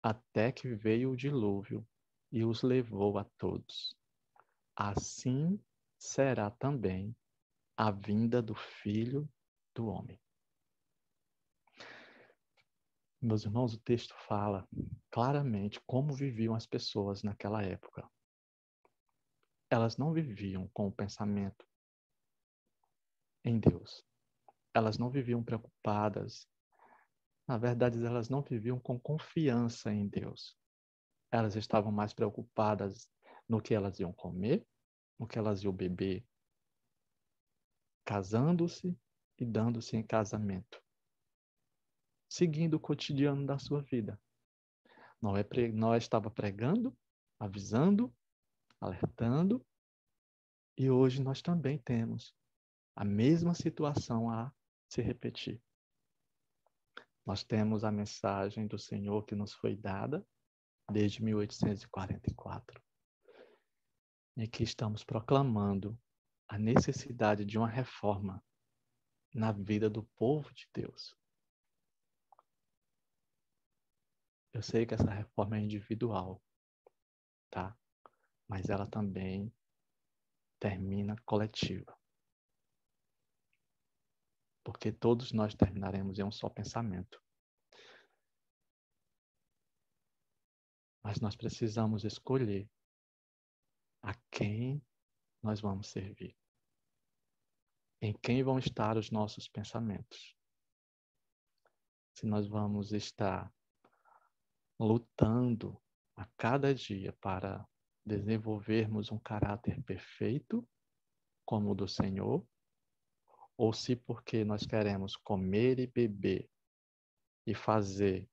Speaker 2: até que veio o dilúvio e os levou a todos. Assim será também a vinda do Filho do Homem. Meus irmãos, o texto fala claramente como viviam as pessoas naquela época. Elas não viviam com o pensamento em Deus. Elas não viviam preocupadas. Na verdade, elas não viviam com confiança em Deus. Elas estavam mais preocupadas no que elas iam comer, no que elas iam beber, casando-se e dando-se em casamento, seguindo o cotidiano da sua vida. Noé estava pregando, avisando, alertando, e hoje nós também temos a mesma situação a se repetir. Nós temos a mensagem do Senhor que nos foi dada desde 1844, em que estamos proclamando a necessidade de uma reforma na vida do povo de Deus. Eu sei que essa reforma é individual, tá? Mas ela também termina coletiva. Porque todos nós terminaremos em um só pensamento. Mas nós precisamos escolher a quem nós vamos servir. Em quem vão estar os nossos pensamentos. Se nós vamos estar lutando a cada dia para desenvolvermos um caráter perfeito, como o do Senhor, ou se porque nós queremos comer e beber e fazer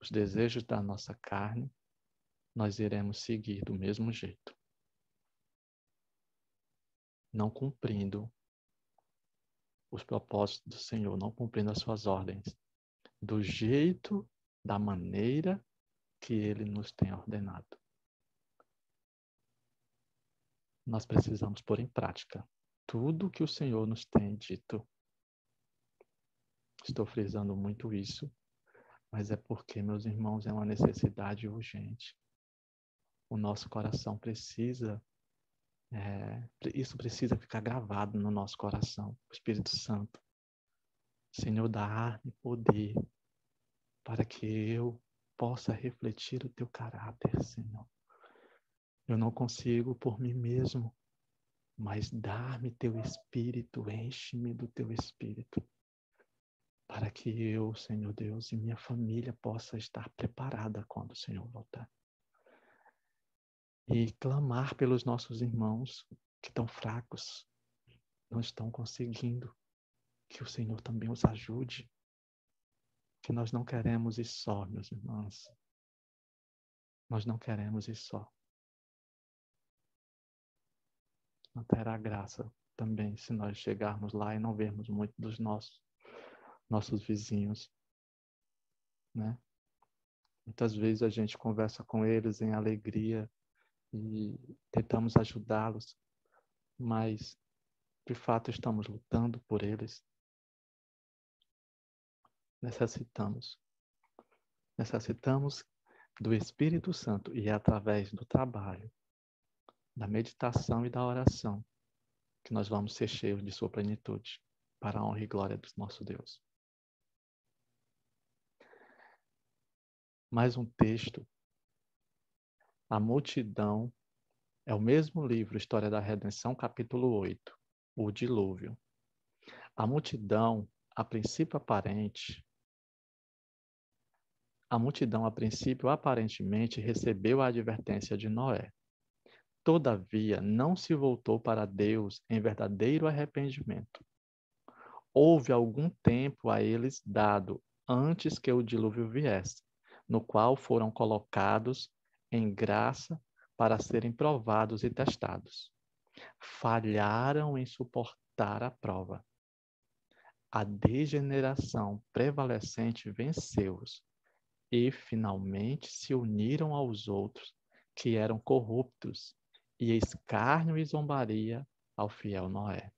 Speaker 2: os desejos da nossa carne, nós iremos seguir do mesmo jeito, não cumprindo os propósitos do Senhor, não cumprindo as suas ordens, do jeito, da maneira que Ele nos tem ordenado. Nós precisamos pôr em prática tudo que o Senhor nos tem dito. Estou frisando muito isso, mas é porque, meus irmãos, é uma necessidade urgente. O nosso coração precisa, isso precisa ficar gravado no nosso coração. O Espírito Santo, Senhor, dá-me poder para que eu possa refletir o teu caráter, Senhor. Eu não consigo por mim mesmo, mas dá-me teu Espírito, enche-me do teu Espírito, para que eu, Senhor Deus, e minha família possa estar preparada quando o Senhor voltar. E clamar pelos nossos irmãos que estão fracos, não estão conseguindo, que o Senhor também os ajude, que nós não queremos ir só, meus irmãos. Nós não queremos ir só. Não terá graça também se nós chegarmos lá e não vermos muito dos nossos vizinhos, né? Muitas vezes a gente conversa com eles em alegria e tentamos ajudá-los, mas de fato estamos lutando por eles. Necessitamos do Espírito Santo e é através do trabalho, da meditação e da oração que nós vamos ser cheios de sua plenitude, para a honra e glória do nosso Deus. Mais um texto. A multidão é o mesmo livro, História da Redenção, capítulo 8, o dilúvio. A multidão, a princípio aparentemente recebeu a advertência de Noé. Todavia, não se voltou para Deus em verdadeiro arrependimento. Houve algum tempo a eles dado antes que o dilúvio viesse, no qual foram colocados em graça para serem provados e testados. Falharam em suportar a prova. A degeneração prevalecente venceu-os e finalmente se uniram aos outros que eram corruptos e escárnio e zombaria ao fiel Noé.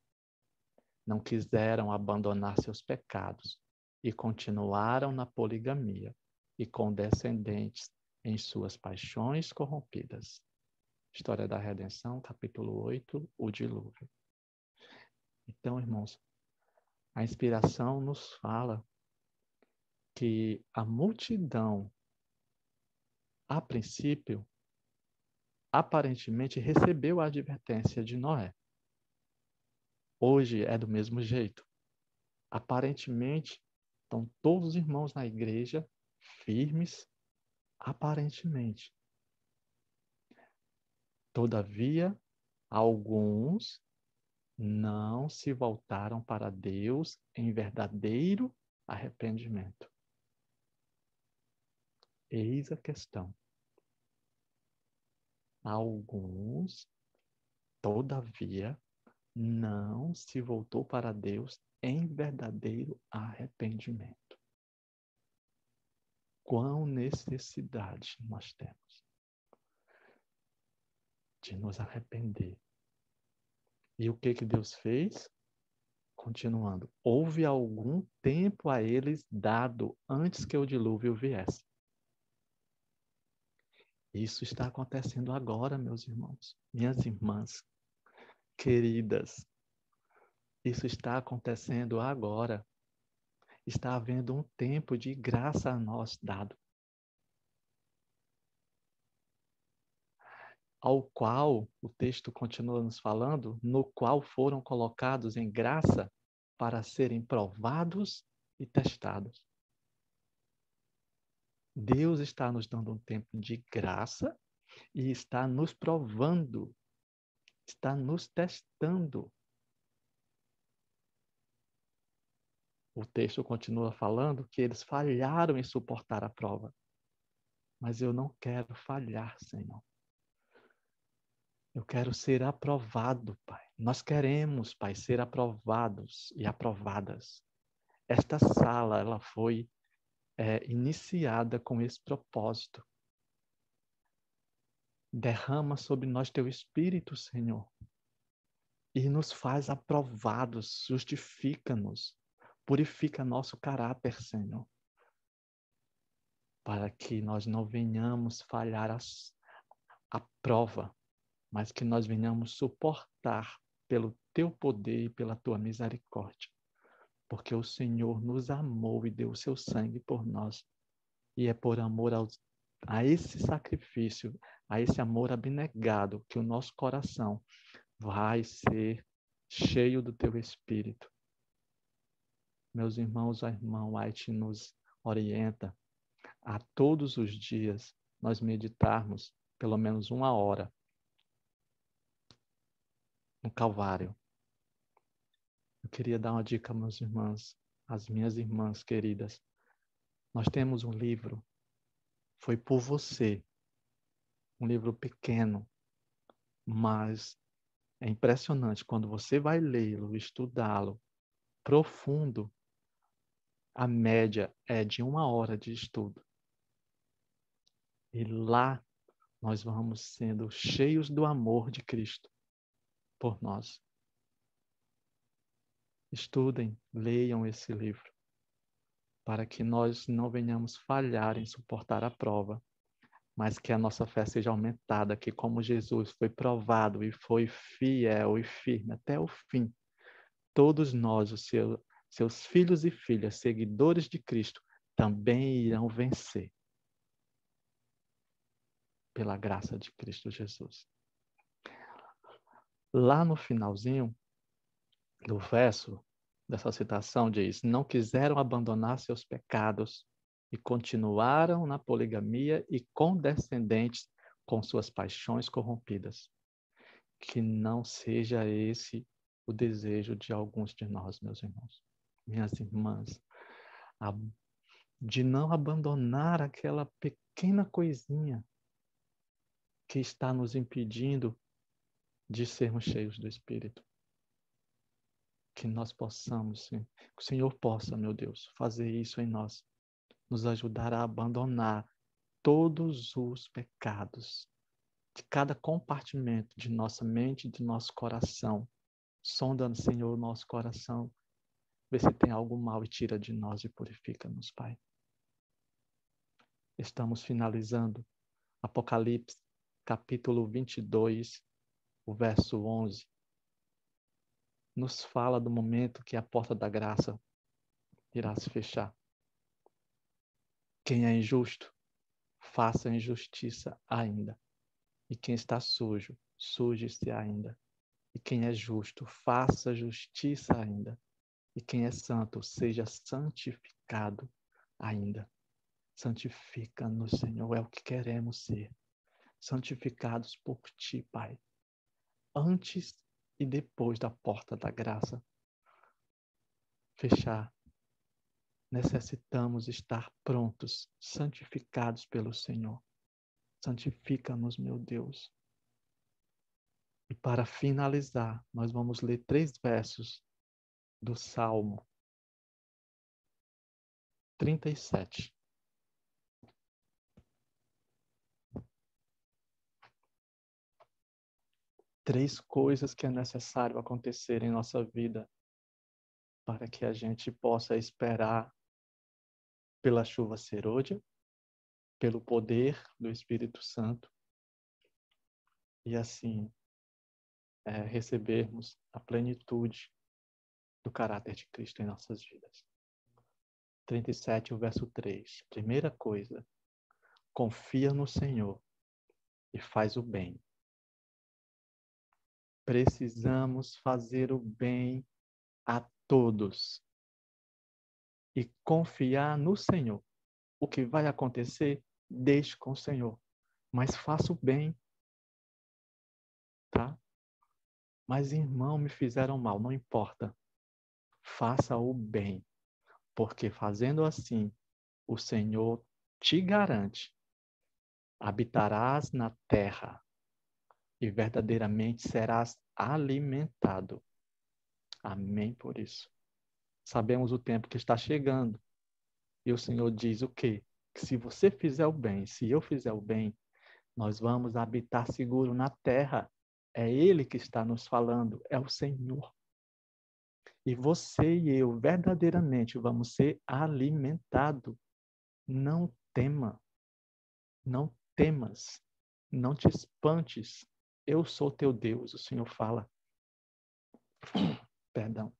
Speaker 2: Não quiseram abandonar seus pecados e continuaram na poligamia e condescendentes em suas paixões corrompidas. História da Redenção, capítulo 8, o dilúvio. Então, irmãos, a inspiração nos fala que a multidão, a princípio, aparentemente recebeu a advertência de Noé. Hoje é do mesmo jeito. Aparentemente, estão todos os irmãos na igreja firmes, aparentemente. Todavia, alguns não se voltaram para Deus em verdadeiro arrependimento. Eis a questão. Alguns, todavia, não se voltou para Deus em verdadeiro arrependimento. Quão necessidade nós temos de nos arrepender. E o que Deus fez? Continuando. Houve algum tempo a eles dado antes que o dilúvio viesse. Isso está acontecendo agora, meus irmãos, minhas irmãs, queridas. Isso está acontecendo agora. Está havendo um tempo de graça a nós dado, ao qual o texto continua nos falando, no qual foram colocados em graça para serem provados e testados. Deus está nos dando um tempo de graça e está nos provando, está nos testando. O texto continua falando que eles falharam em suportar a prova. Mas eu não quero falhar, Senhor. Eu quero ser aprovado, Pai. Nós queremos, Pai, ser aprovados e aprovadas. Esta sala, ela foi iniciada com esse propósito. Derrama sobre nós teu Espírito, Senhor, e nos faz aprovados, justifica-nos, purifica nosso caráter, Senhor, para que nós não venhamos falhar a prova, mas que nós venhamos suportar pelo teu poder e pela tua misericórdia, porque o Senhor nos amou e deu o seu sangue por nós, e é por amor a esse sacrifício, a esse amor abnegado, que o nosso coração vai ser cheio do teu Espírito. Meus irmãos, a irmã White nos orienta a todos os dias nós meditarmos pelo menos 1 hora no Calvário. Eu queria dar uma dica, meus irmãos, às minhas irmãs queridas. Nós temos um livro, foi por você, um livro pequeno, mas é impressionante. Quando você vai lê-lo, estudá-lo, profundo, a média é de 1 hora de estudo. E lá nós vamos sendo cheios do amor de Cristo por nós. Estudem, leiam esse livro, para que nós não venhamos falhar em suportar a prova, mas que a nossa fé seja aumentada, que como Jesus foi provado e foi fiel e firme até o fim, todos nós, os seus filhos e filhas, seguidores de Cristo, também irão vencer pela graça de Cristo Jesus. Lá no finalzinho do verso dessa citação diz: não quiseram abandonar seus pecados e continuaram na poligamia e condescendentes com suas paixões corrompidas. Que não seja esse o desejo de alguns de nós, meus irmãos, minhas irmãs, de não abandonar aquela pequena coisinha que está nos impedindo de sermos cheios do Espírito. Que nós possamos, que o Senhor possa, meu Deus, fazer isso em nós, nos ajudar a abandonar todos os pecados de cada compartimento de nossa mente e de nosso coração. Sonda, Senhor, o nosso coração, vê se tem algo mal e tira de nós e purifica-nos, Pai. Estamos finalizando Apocalipse, capítulo 22, o verso 11. Nos fala do momento que a porta da graça irá se fechar. Quem é injusto, faça injustiça ainda. E quem está sujo, suje-se ainda. E quem é justo, faça justiça ainda. E quem é santo, seja santificado ainda. Santifica-nos, Senhor, é o que queremos ser. Santificados por Ti, Pai. Antes e depois da porta da graça fechar, necessitamos estar prontos, santificados pelo Senhor. Santifica-nos, meu Deus. E para finalizar, nós vamos ler 3 versos do Salmo 37. Três coisas que é necessário acontecer em nossa vida para que a gente possa esperar pela chuva serôdia, pelo poder do Espírito Santo e assim recebermos a plenitude do caráter de Cristo em nossas vidas. 37, o verso 3. Primeira coisa, confia no Senhor e faz o bem. Precisamos fazer o bem a todos e confiar no Senhor. O que vai acontecer, deixe com o Senhor. Mas faça o bem, tá? Mas, irmão, me fizeram mal, não importa. Faça o bem, porque fazendo assim, o Senhor te garante, habitarás na terra e verdadeiramente serás alimentado. Amém por isso. Sabemos o tempo que está chegando. E o Senhor diz o quê? Que se você fizer o bem, se eu fizer o bem, nós vamos habitar seguro na terra. É Ele que está nos falando, é o Senhor. E você e eu verdadeiramente vamos ser alimentados. Não tema, não temas, não te espantes. Eu sou teu Deus, o Senhor fala. Perdão.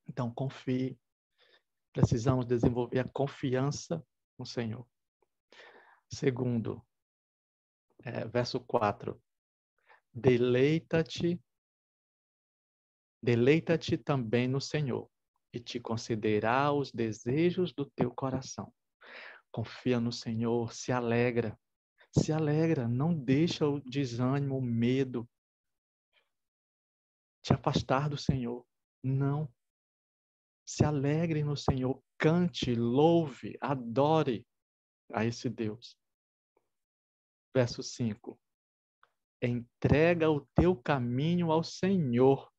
Speaker 2: Então, confie. Precisamos desenvolver a confiança no Senhor. Segundo, verso 4. Deleita-te também no Senhor, e te concederá os desejos do teu coração. Confia no Senhor, se alegra, não deixa o desânimo, o medo te afastar do Senhor. Não. Se alegre no Senhor, cante, louve, adore a esse Deus. Verso 5. Entrega o teu caminho ao Senhor,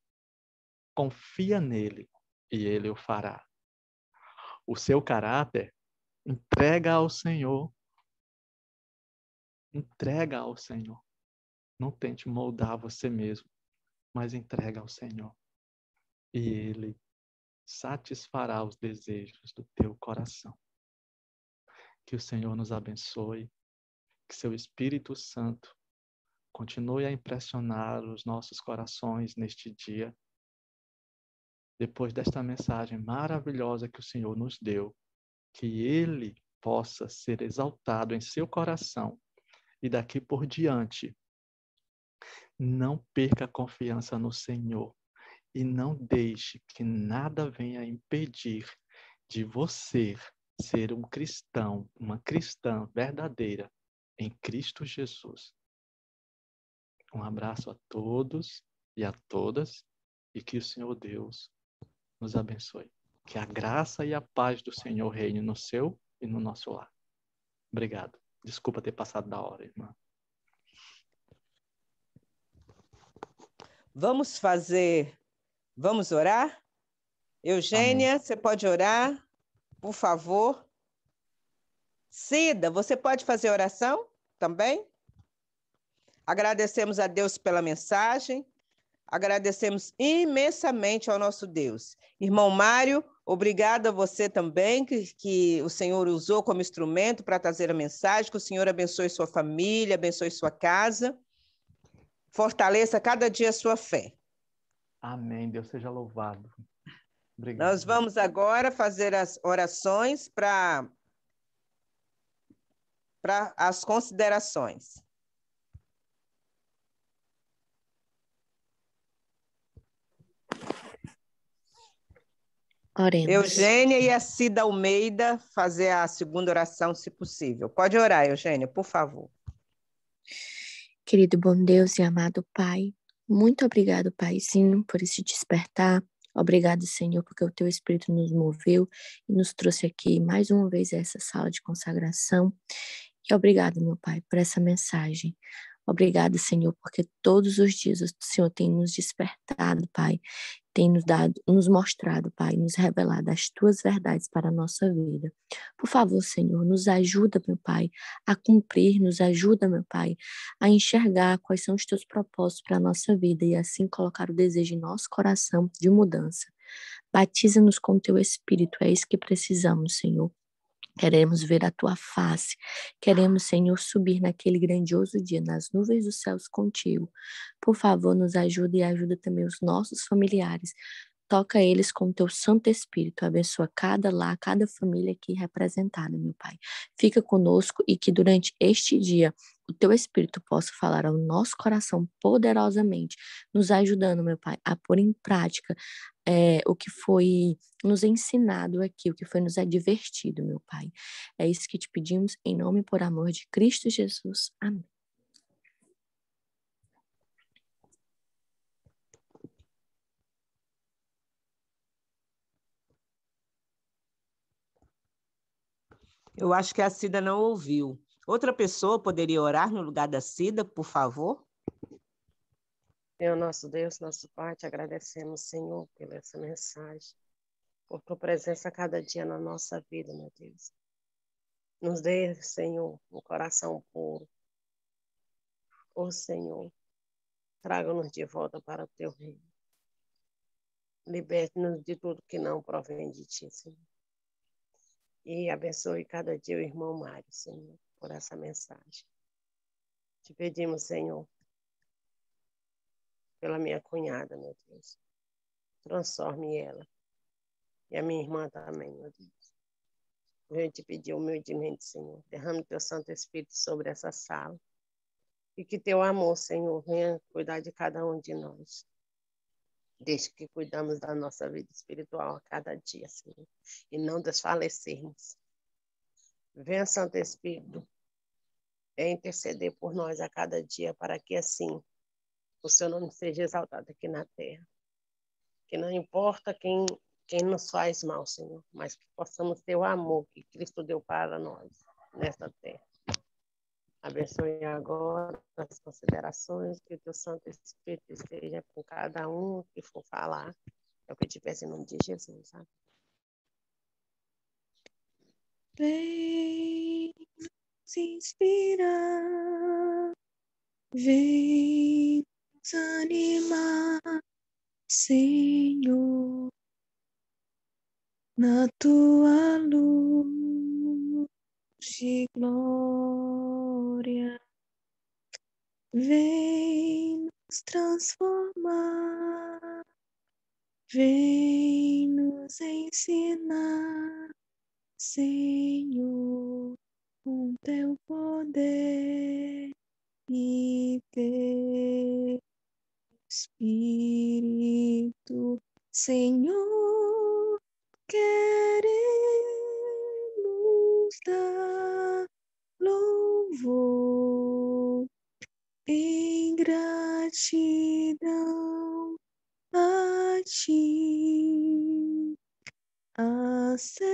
Speaker 2: confia nele e ele o fará. O seu caráter, entrega ao Senhor. Entrega ao Senhor. Não tente moldar você mesmo, mas entrega ao Senhor. E Ele satisfará os desejos do teu coração. Que o Senhor nos abençoe, que seu Espírito Santo continue a impressionar os nossos corações neste dia. Depois desta mensagem maravilhosa que o Senhor nos deu, que Ele possa ser exaltado em seu coração e daqui por diante, não perca a confiança no Senhor e não deixe que nada venha impedir de você ser um cristão, uma cristã verdadeira em Cristo Jesus. Um abraço a todos e a todas e que o Senhor Deus nos abençoe. Que a graça e a paz do Senhor reine no seu e no nosso lar. Obrigado. Desculpa ter passado da hora, irmã.
Speaker 1: Vamos orar? Eugênia,
Speaker 2: Amém.
Speaker 1: você pode orar, por favor? Cida, você pode fazer oração também? Agradecemos a Deus pela mensagem, agradecemos imensamente ao nosso Deus. Irmão Mário, obrigado a você também, que o Senhor usou como instrumento para trazer a mensagem, que o Senhor abençoe sua família, abençoe sua casa, fortaleça cada dia a sua fé.
Speaker 2: Amém. Deus seja louvado. Obrigado.
Speaker 1: Nós vamos agora fazer as orações para as considerações.
Speaker 3: Oremos.
Speaker 1: Eugênia e a Cida Almeida fazer a segunda oração, se possível. Pode orar, Eugênia, por favor.
Speaker 3: Querido bom Deus e amado Pai, muito obrigado, Paizinho, por esse despertar. Obrigado, Senhor, porque o Teu Espírito nos moveu e nos trouxe aqui mais uma vez a essa sala de consagração. E obrigado, meu Pai, por essa mensagem. Obrigado, Senhor, porque todos os dias o Senhor tem nos despertado, Pai, tem nos mostrado, Pai, nos revelado as Tuas verdades para a nossa vida. Por favor, Senhor, nos ajuda, meu Pai, a cumprir, nos ajuda, meu Pai, a enxergar quais são os Teus propósitos para a nossa vida e assim colocar o desejo em nosso coração de mudança. Batiza-nos com o Teu Espírito, é isso que precisamos, Senhor. Queremos ver a Tua face. Queremos, Senhor, subir naquele grandioso dia nas nuvens dos céus contigo. Por favor, nos ajude e ajuda também os nossos familiares. Toca eles com o Teu Santo Espírito. Abençoa cada lar, cada família aqui representada, meu Pai. Fica conosco e que durante este dia o Teu Espírito possa falar ao nosso coração poderosamente, nos ajudando, meu Pai, a pôr em prática o que foi nos ensinado aqui, o que foi nos advertido, meu Pai. É isso que te pedimos, em nome e por amor de Cristo Jesus. Amém.
Speaker 1: Eu acho que a Cida não ouviu. Outra pessoa poderia orar no lugar da Cida, por favor?
Speaker 4: Senhor nosso Deus, nosso Pai, te agradecemos, Senhor, pela essa mensagem, por tua presença a cada dia na nossa vida, meu Deus. Nos dê, Senhor, um coração puro. Ô Senhor, traga-nos de volta para o teu reino. Liberte-nos de tudo que não provém de ti, Senhor. E abençoe cada dia o irmão Mário, Senhor, por essa mensagem. Te pedimos, Senhor, pela minha cunhada, meu Deus. Transforme ela. E a minha irmã também, meu Deus. Eu te pedi humildemente, Senhor, derrame teu Santo Espírito sobre essa sala e que teu amor, Senhor, venha cuidar de cada um de nós. Desde que cuidamos da nossa vida espiritual a cada dia, Senhor, e não desfalecermos. Venha, Santo Espírito, interceder por nós a cada dia para que assim o seu nome seja exaltado aqui na terra. Que não importa quem nos faz mal, Senhor, mas que possamos ter o amor que Cristo deu para nós nesta terra. Abençoe agora as considerações, que o teu Santo Espírito esteja com cada um que for falar. É o que eu te peço em nome de Jesus, sabe?
Speaker 3: Vem, nos inspirar, vem nos animar, Senhor, na tua luz de glória. Vem nos transformar, vem nos ensinar, Senhor, com teu poder e teu Espírito, Senhor, queremos dar louvor em gratidão a ti. Aceita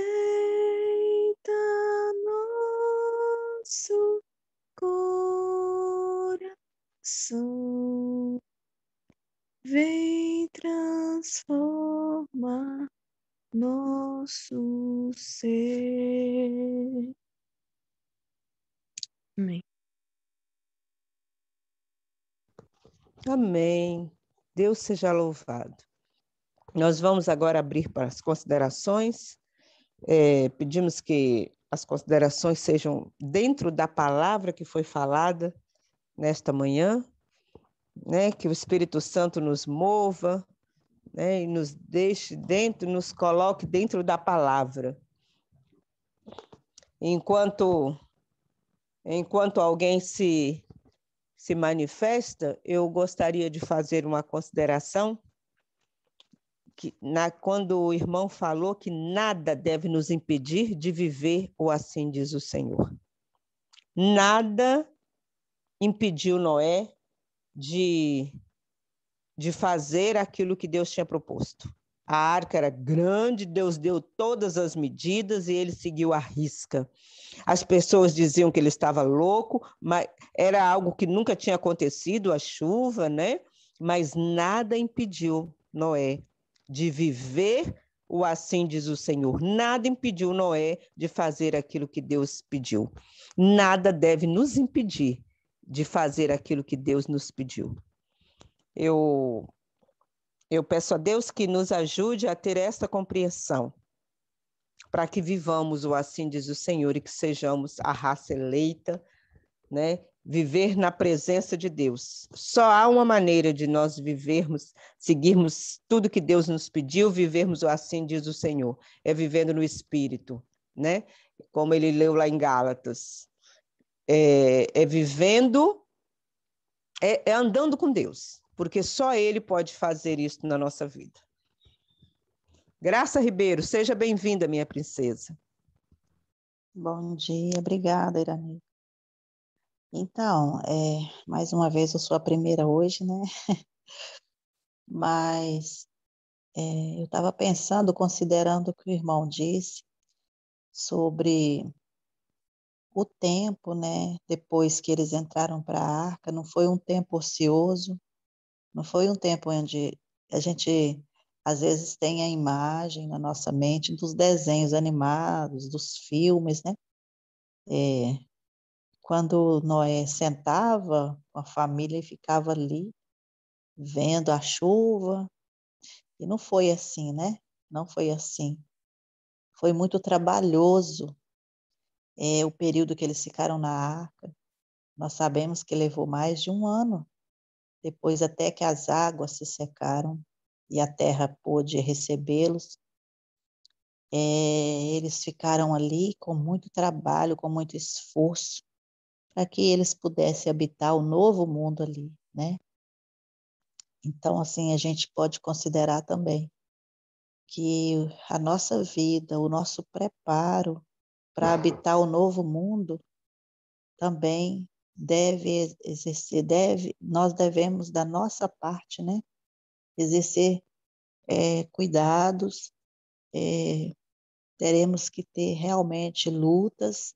Speaker 3: nosso coração, vem transformar nosso ser. Amém.
Speaker 1: Amém. Deus seja louvado. Nós vamos agora abrir para as considerações. Pedimos que as considerações sejam dentro da palavra que foi falada nesta manhã, né? Que o Espírito Santo nos mova, né? E nos deixe dentro, nos coloque dentro da palavra. Enquanto alguém se manifesta, eu gostaria de fazer uma consideração quando o irmão falou que nada deve nos impedir de viver o assim diz o Senhor. Nada impediu Noé de fazer aquilo que Deus tinha proposto. A arca era grande, Deus deu todas as medidas e ele seguiu à risca. As pessoas diziam que ele estava louco, mas era algo que nunca tinha acontecido, a chuva, né? Mas nada impediu Noé de viver o assim diz o Senhor. Nada impediu Noé de fazer aquilo que Deus pediu. Nada deve nos impedir de fazer aquilo que Deus nos pediu. Eu peço a Deus que nos ajude a ter esta compreensão, para que vivamos o assim diz o Senhor e que sejamos a raça eleita, né? Viver na presença de Deus. Só há uma maneira de nós vivermos, seguirmos tudo que Deus nos pediu, vivermos o assim diz o Senhor, é vivendo no Espírito, né? Como ele leu lá em Gálatas, vivendo, andando com Deus, porque só Ele pode fazer isso na nossa vida. Graça Ribeiro, seja bem-vinda, minha princesa.
Speaker 5: Bom dia, obrigada, Irani. Então, mais uma vez eu sou a primeira hoje, né? Mas eu estava pensando, considerando o que o irmão disse sobre o tempo, né? Depois que eles entraram para a arca, não foi um tempo ocioso, não foi um tempo onde a gente às vezes tem a imagem na nossa mente dos desenhos animados, dos filmes, né? Quando Noé sentava com a família e ficava ali vendo a chuva, e não foi assim, né? Não foi assim. Foi muito trabalhoso o período que eles ficaram na arca. Nós sabemos que levou mais de um ano, depois até que as águas se secaram e a terra pôde recebê-los. Eles ficaram ali com muito trabalho, com muito esforço, para que eles pudessem habitar o novo mundo ali, né? Então, assim, a gente pode considerar também que a nossa vida, o nosso preparo para habitar o novo mundo também nós devemos da nossa parte, né? Exercer cuidados, teremos que ter realmente lutas.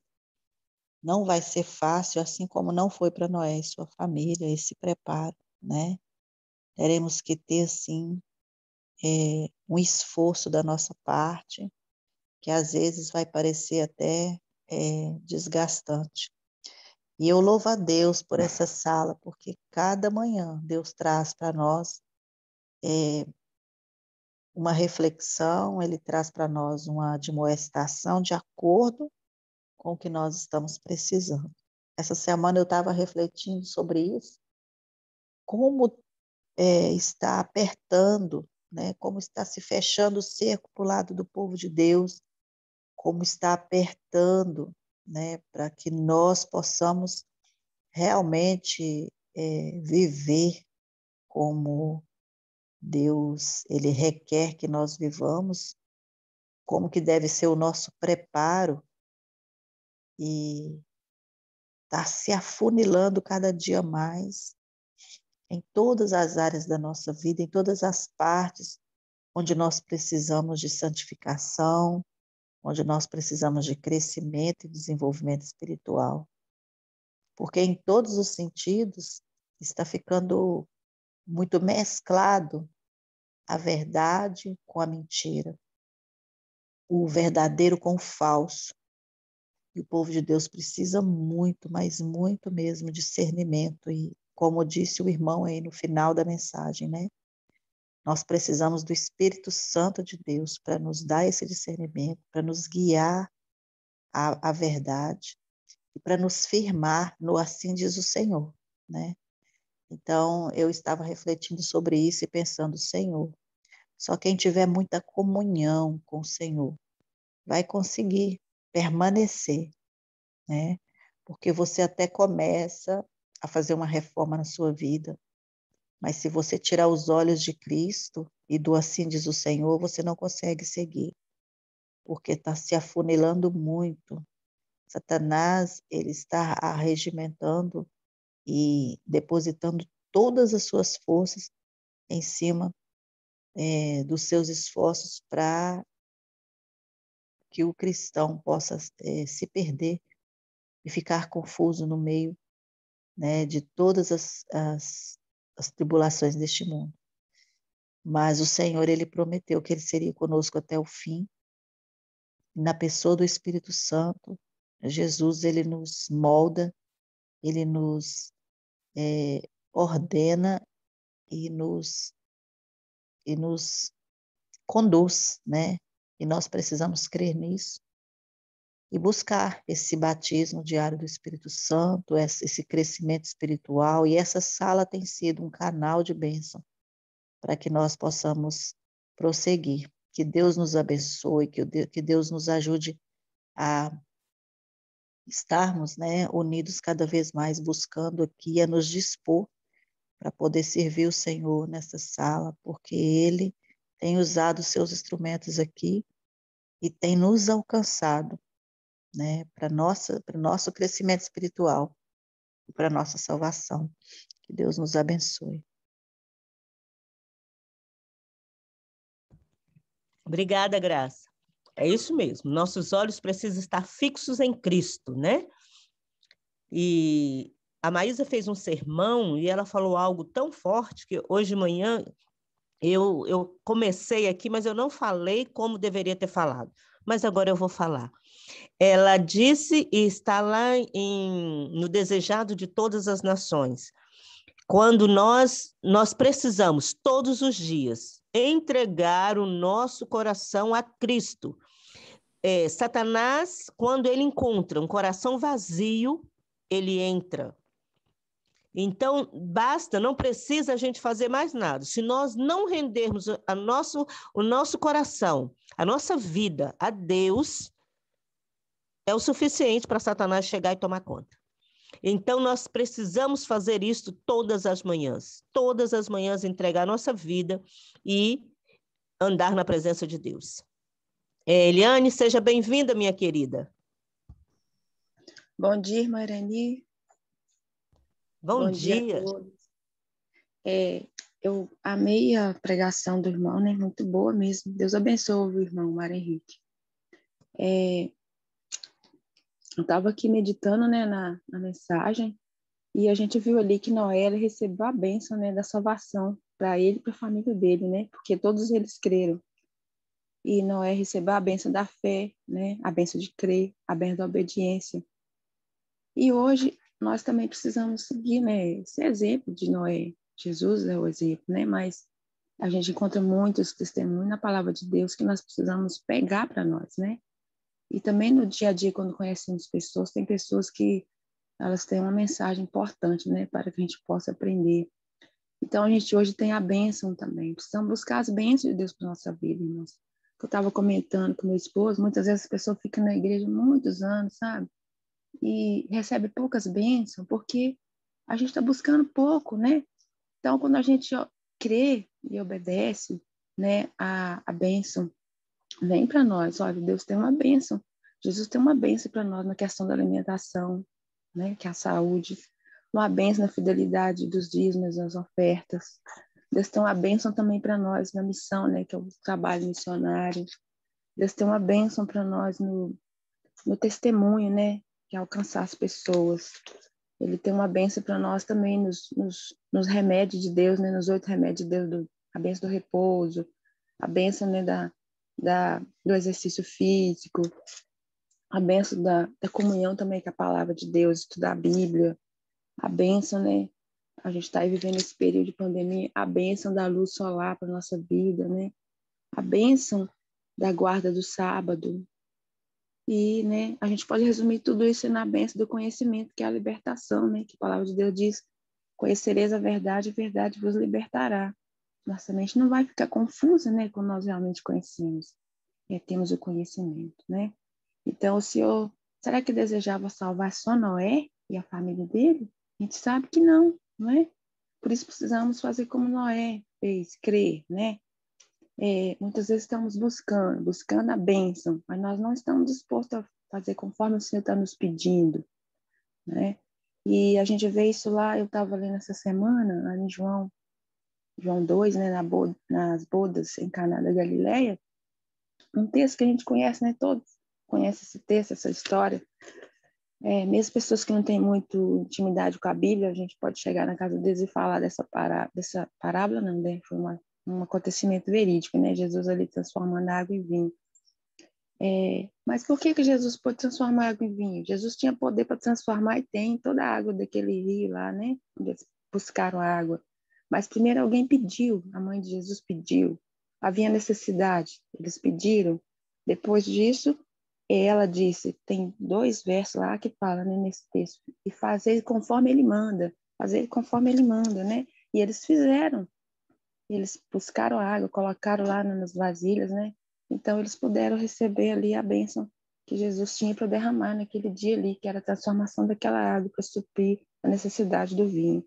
Speaker 5: Não vai ser fácil, assim como não foi para Noé e sua família, esse preparo, né? Teremos que ter, sim, um esforço da nossa parte, que às vezes vai parecer até desgastante, E eu louvo a Deus por essa sala, porque cada manhã Deus traz para nós uma reflexão, Ele traz para nós uma admoestação de acordo com o que nós estamos precisando. Essa semana eu estava refletindo sobre isso, como está apertando, né? Como está se fechando o cerco para o lado do povo de Deus, como está apertando, né? Para que nós possamos realmente viver como Deus ele requer que nós vivamos, como que deve ser o nosso preparo, e está se afunilando cada dia mais em todas as áreas da nossa vida, em todas as partes onde nós precisamos de santificação, onde nós precisamos de crescimento e desenvolvimento espiritual. Porque em todos os sentidos está ficando muito mesclado a verdade com a mentira, o verdadeiro com o falso. E o povo de Deus precisa muito, mas muito mesmo, discernimento. E como disse o irmão aí no final da mensagem, né? Nós precisamos do Espírito Santo de Deus para nos dar esse discernimento, para nos guiar à verdade e para nos firmar no assim diz o Senhor, né? Então, eu estava refletindo sobre isso e pensando, Senhor, só quem tiver muita comunhão com o Senhor vai conseguir permanecer, né? Porque você até começa a fazer uma reforma na sua vida, mas se você tirar os olhos de Cristo e do assim diz o Senhor, você não consegue seguir, porque está se afunilando muito. Satanás, ele está arregimentando e depositando todas as suas forças em cima dos seus esforços para que o cristão possa se perder e ficar confuso no meio, né, de todas as tribulações deste mundo. Mas o Senhor, ele prometeu que ele seria conosco até o fim. Na pessoa do Espírito Santo, Jesus, ele nos molda, ele nos ordena e nos conduz, né? E nós precisamos crer nisso e buscar esse batismo diário do Espírito Santo, esse crescimento espiritual. E essa sala tem sido um canal de bênção para que nós possamos prosseguir. Que Deus nos abençoe, que Deus nos ajude a estarmos, né, unidos cada vez mais, buscando aqui, a nos dispor para poder servir o Senhor nessa sala, porque Ele tem usado os seus instrumentos aqui e tem nos alcançado, né, para o nosso crescimento espiritual e para a nossa salvação. Que Deus nos abençoe.
Speaker 1: Obrigada, Graça. É isso mesmo. Nossos olhos precisam estar fixos em Cristo, né? E a Maísa fez um sermão e ela falou algo tão forte que hoje de manhã eu comecei aqui, mas eu não falei como deveria ter falado. Mas agora eu vou falar. Ela disse, e está lá no Desejado de Todas as Nações, quando nós precisamos, todos os dias, entregar o nosso coração a Cristo. Satanás, quando ele encontra um coração vazio, ele entra. Então, basta, não precisa a gente fazer mais nada. Se nós não rendermos o nosso coração, a nossa vida a Deus, é o suficiente para Satanás chegar e tomar conta. Então, nós precisamos fazer isso todas as manhãs entregar a nossa vida e andar na presença de Deus. Eliane, seja bem-vinda, minha querida.
Speaker 6: Bom dia, irmã Irani.
Speaker 1: Bom dia.
Speaker 6: A todos. Eu amei a pregação do irmão, né? Muito boa mesmo. Deus abençoe o irmão Mário Henrique. Eu estava aqui meditando, né, na mensagem, e a gente viu ali que Noé recebeu a bênção, né, da salvação para ele e para a família dele, né? Porque todos eles creram. E Noé recebeu a bênção da fé, né? A bênção de crer, a bênção da obediência. E hoje nós também precisamos seguir, né, esse exemplo de Noé. Jesus é o exemplo, né? Mas a gente encontra muitos testemunhos na palavra de Deus que nós precisamos pegar para nós, né? E também no dia a dia, quando conhecemos pessoas, tem pessoas que elas têm uma mensagem importante, né, para que a gente possa aprender. Então, a gente hoje tem a bênção também. Precisamos buscar as bênçãos de Deus para nossa vida, irmãos. Eu estava comentando com meu esposo, muitas vezes a pessoa fica na igreja muitos anos, sabe? E recebe poucas bênçãos, porque a gente está buscando pouco, né? Então, quando a gente crê e obedece, né, a bênção vem para nós. Olha, Deus tem uma bênção. Jesus tem uma bênção para nós na questão da alimentação, né, que é a saúde. Uma bênção na fidelidade dos dízimos, das ofertas. Deus tem uma bênção também para nós na missão, né, que é o trabalho missionário. Deus tem uma bênção para nós no testemunho, né, que é alcançar as pessoas. Ele tem uma bênção para nós também nos remédios de Deus, né, nos 8 remédios de Deus, a bênção do repouso, a bênção, né, do exercício físico, a bênção da comunhão também com a palavra de Deus, estudar a Bíblia, a bênção, né, a gente está vivendo esse período de pandemia, a bênção da luz solar para a nossa vida, né, a bênção da guarda do sábado. E, né, a gente pode resumir tudo isso na bênção do conhecimento, que é a libertação, né, que a palavra de Deus diz: conhecereis a verdade vos libertará. Nossa mente não vai ficar confusa, né, quando nós realmente conhecemos, temos o conhecimento, né? Então, o Senhor, será que desejava salvar só Noé e a família dele? A gente sabe que não, não é? Por isso precisamos fazer como Noé fez, crer, né? Muitas vezes estamos buscando a bênção, mas nós não estamos dispostos a fazer conforme o Senhor está nos pedindo, né? E a gente vê isso lá, eu estava lendo essa semana, lá em João 2, né, nas bodas em Caná da Galileia, um texto que a gente conhece, né, todos conhecem esse texto, essa história. Mesmo pessoas que não têm muito intimidade com a Bíblia, a gente pode chegar na casa deles e falar dessa parábola, não, né? Foi um acontecimento verídico, né? Jesus ali transformando água em vinho. Mas por que Jesus pôde transformar água em vinho? Jesus tinha poder para transformar e tem toda a água daquele rio lá, né? Onde eles buscaram água. Mas primeiro alguém pediu, a mãe de Jesus pediu. Havia necessidade, eles pediram. Depois disso, ela disse, tem 2 versos lá que falam, né, nesse texto, e fazer conforme ele manda, né? E eles fizeram. Eles buscaram água, colocaram lá nas vasilhas, né? Então eles puderam receber ali a bênção que Jesus tinha para derramar naquele dia ali, que era a transformação daquela água para suprir a necessidade do vinho.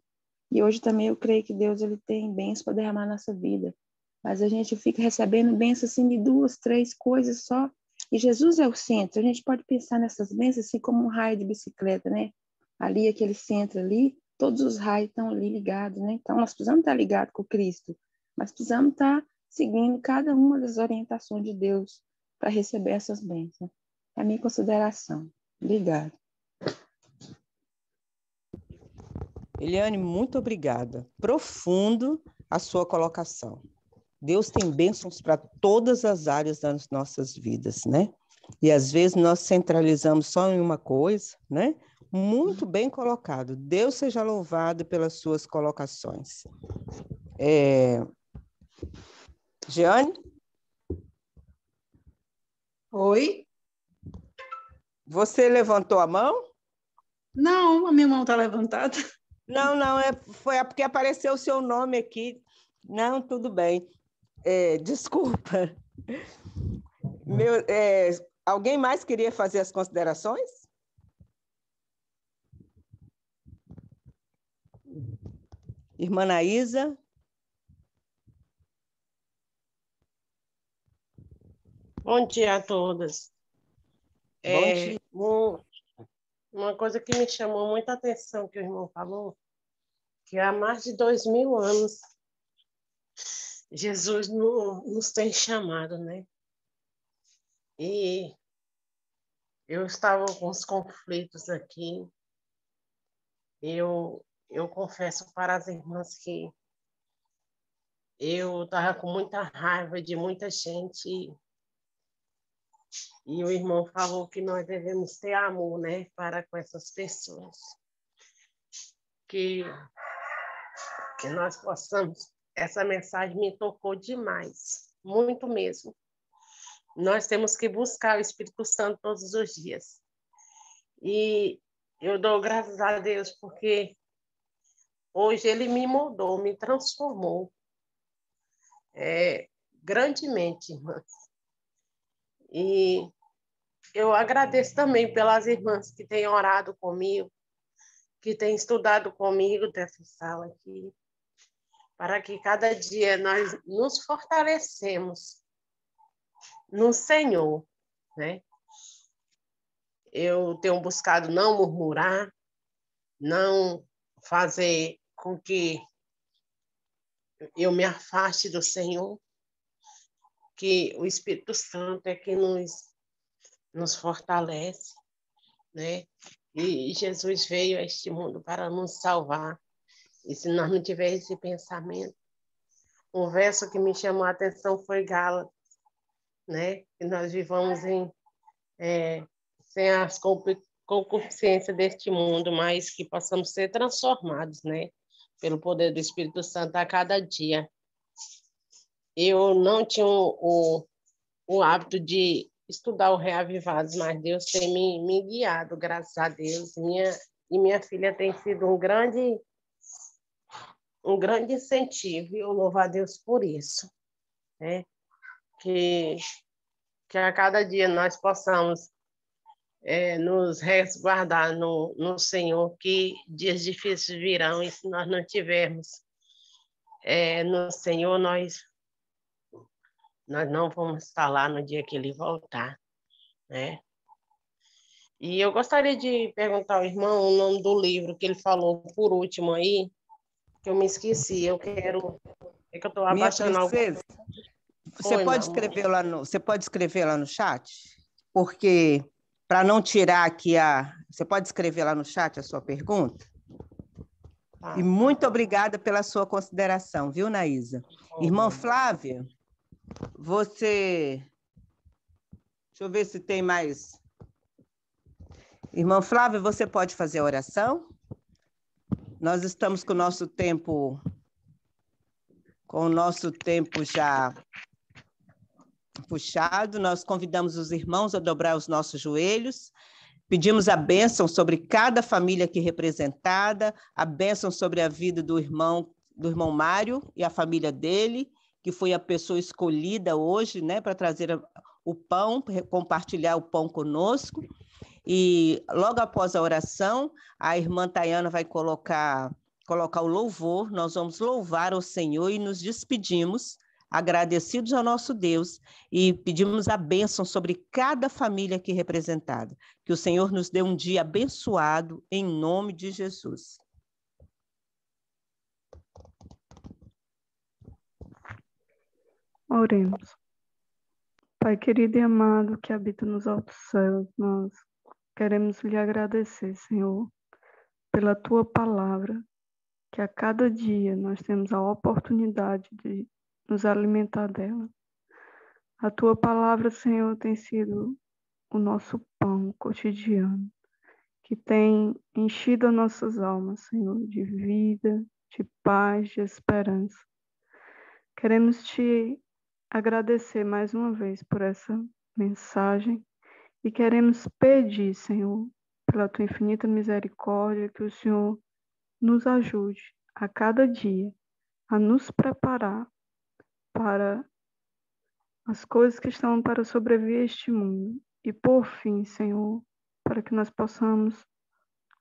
Speaker 6: E hoje também eu creio que Deus ele tem bênção para derramar na nossa vida. Mas a gente fica recebendo bênçãos assim de 2, 3 coisas só. E Jesus é o centro. A gente pode pensar nessas bênçãos assim como um raio de bicicleta, né? Ali, aquele centro ali, todos os raios estão ali ligados, né? Então, nós precisamos estar ligados com Cristo. Mas precisamos estar seguindo cada uma das orientações de Deus para receber essas bênçãos. É a minha consideração. Obrigada.
Speaker 1: Eliane, muito obrigada. Profundo a sua colocação. Deus tem bênçãos para todas as áreas das nossas vidas, né? E às vezes nós centralizamos só em uma coisa, né? Muito bem colocado. Deus seja louvado pelas suas colocações. Jeane?
Speaker 7: Oi?
Speaker 1: Você levantou a mão?
Speaker 7: Não, a minha mão está levantada.
Speaker 1: Não, foi porque apareceu o seu nome aqui. Não, tudo bem. Desculpa. Alguém mais queria fazer as considerações? Irmã Naísa?
Speaker 4: Bom dia a todas.
Speaker 1: Bom dia.
Speaker 4: Uma coisa que me chamou muita atenção que o irmão falou, que há mais de 2000 anos Jesus nos tem chamado, né? E eu estava com os conflitos aqui. Eu confesso para as irmãs que eu estava com muita raiva de muita gente e o irmão falou que nós devemos ter amor, né, para com essas pessoas. que nós possamos. Essa mensagem me tocou demais, muito mesmo. Nós temos que buscar o Espírito Santo todos os dias. E eu dou graças a Deus porque hoje ele me mudou, me transformou grandemente, irmãs. E eu agradeço também pelas irmãs que têm orado comigo, que têm estudado comigo dessa sala aqui, para que cada dia nós nos fortalecemos no Senhor, né? Eu tenho buscado não murmurar, não fazer com que eu me afaste do Senhor, que o Espírito Santo é que nos fortalece, né? E Jesus veio a este mundo para nos salvar. E se nós não tivermos esse pensamento, um verso que me chamou a atenção foi Gálatas, né? Que nós vivamos sem as concupiscências deste mundo, mas que possamos ser transformados, né? Pelo poder do Espírito Santo a cada dia. Eu não tinha o hábito de estudar o Reavivados, mas Deus tem me guiado, graças a Deus. Minha filha tem sido um grande incentivo, e eu louvo a Deus por isso, né? Que a cada dia nós possamos nos resguardar no Senhor, que dias difíceis virão, e se nós não tivermos no Senhor, nós não vamos estar lá no dia que Ele voltar, né? E eu gostaria de perguntar ao irmão o nome do livro que ele falou por último aí, que eu me esqueci. Eu quero... É que eu estou abaixando
Speaker 1: Minha princesa, você pode escrever lá no chat? Porque, para não tirar aqui Você pode escrever lá no chat a sua pergunta? E muito obrigada pela sua consideração, viu, Naísa? Irmã Flávia, você... Deixa eu ver se tem mais... Irmã Flávia, você pode fazer a oração? Nós estamos com o nosso tempo já puxado. Nós convidamos os irmãos a dobrar os nossos joelhos. Pedimos a bênção sobre cada família aqui representada, a bênção sobre a vida do irmão Mário e a família dele, que foi a pessoa escolhida hoje, né, para trazer o pão, compartilhar o pão conosco. E logo após a oração, a irmã Tayana vai colocar o louvor. Nós vamos louvar ao Senhor e nos despedimos, agradecidos ao nosso Deus, e pedimos a bênção sobre cada família aqui representada. Que o Senhor nos dê um dia abençoado, em nome de Jesus.
Speaker 8: Oremos. Pai querido e amado, que habita nos altos céus, nós queremos lhe agradecer, Senhor, pela tua palavra, que a cada dia nós temos a oportunidade de nos alimentar dela. A tua palavra, Senhor, tem sido o nosso pão cotidiano, que tem enchido as nossas almas, Senhor, de vida, de paz, de esperança. Queremos te agradecer mais uma vez por essa mensagem e queremos pedir, Senhor, pela tua infinita misericórdia, que o Senhor nos ajude a cada dia a nos preparar para as coisas que estão para sobreviver a este mundo. E por fim, Senhor, para que nós possamos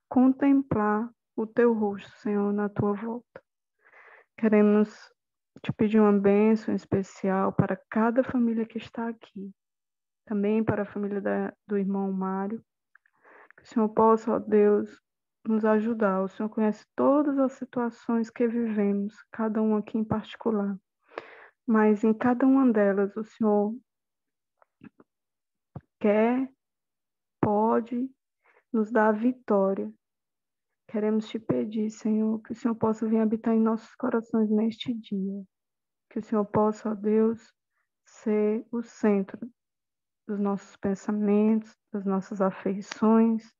Speaker 8: contemplar o teu rosto, Senhor, na tua volta. Queremos te pedir uma bênção especial para cada família que está aqui. Também para a família do irmão Mário. Que o Senhor possa, ó Deus, nos ajudar. O Senhor conhece todas as situações que vivemos, cada um aqui em particular. Mas em cada uma delas, o Senhor quer, pode nos dar a vitória. Queremos te pedir, Senhor, que o Senhor possa vir habitar em nossos corações neste dia. Que o Senhor possa, ó Deus, ser o centro dos nossos pensamentos, das nossas afeições,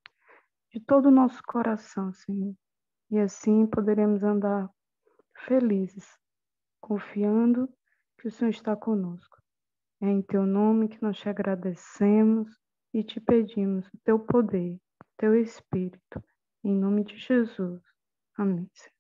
Speaker 8: de todo o nosso coração, Senhor. e assim poderemos andar felizes, confiando que o Senhor está conosco. É em Teu nome que nós te agradecemos e te pedimos o Teu poder, o Teu Espírito, em nome de Jesus. Amém, Senhor.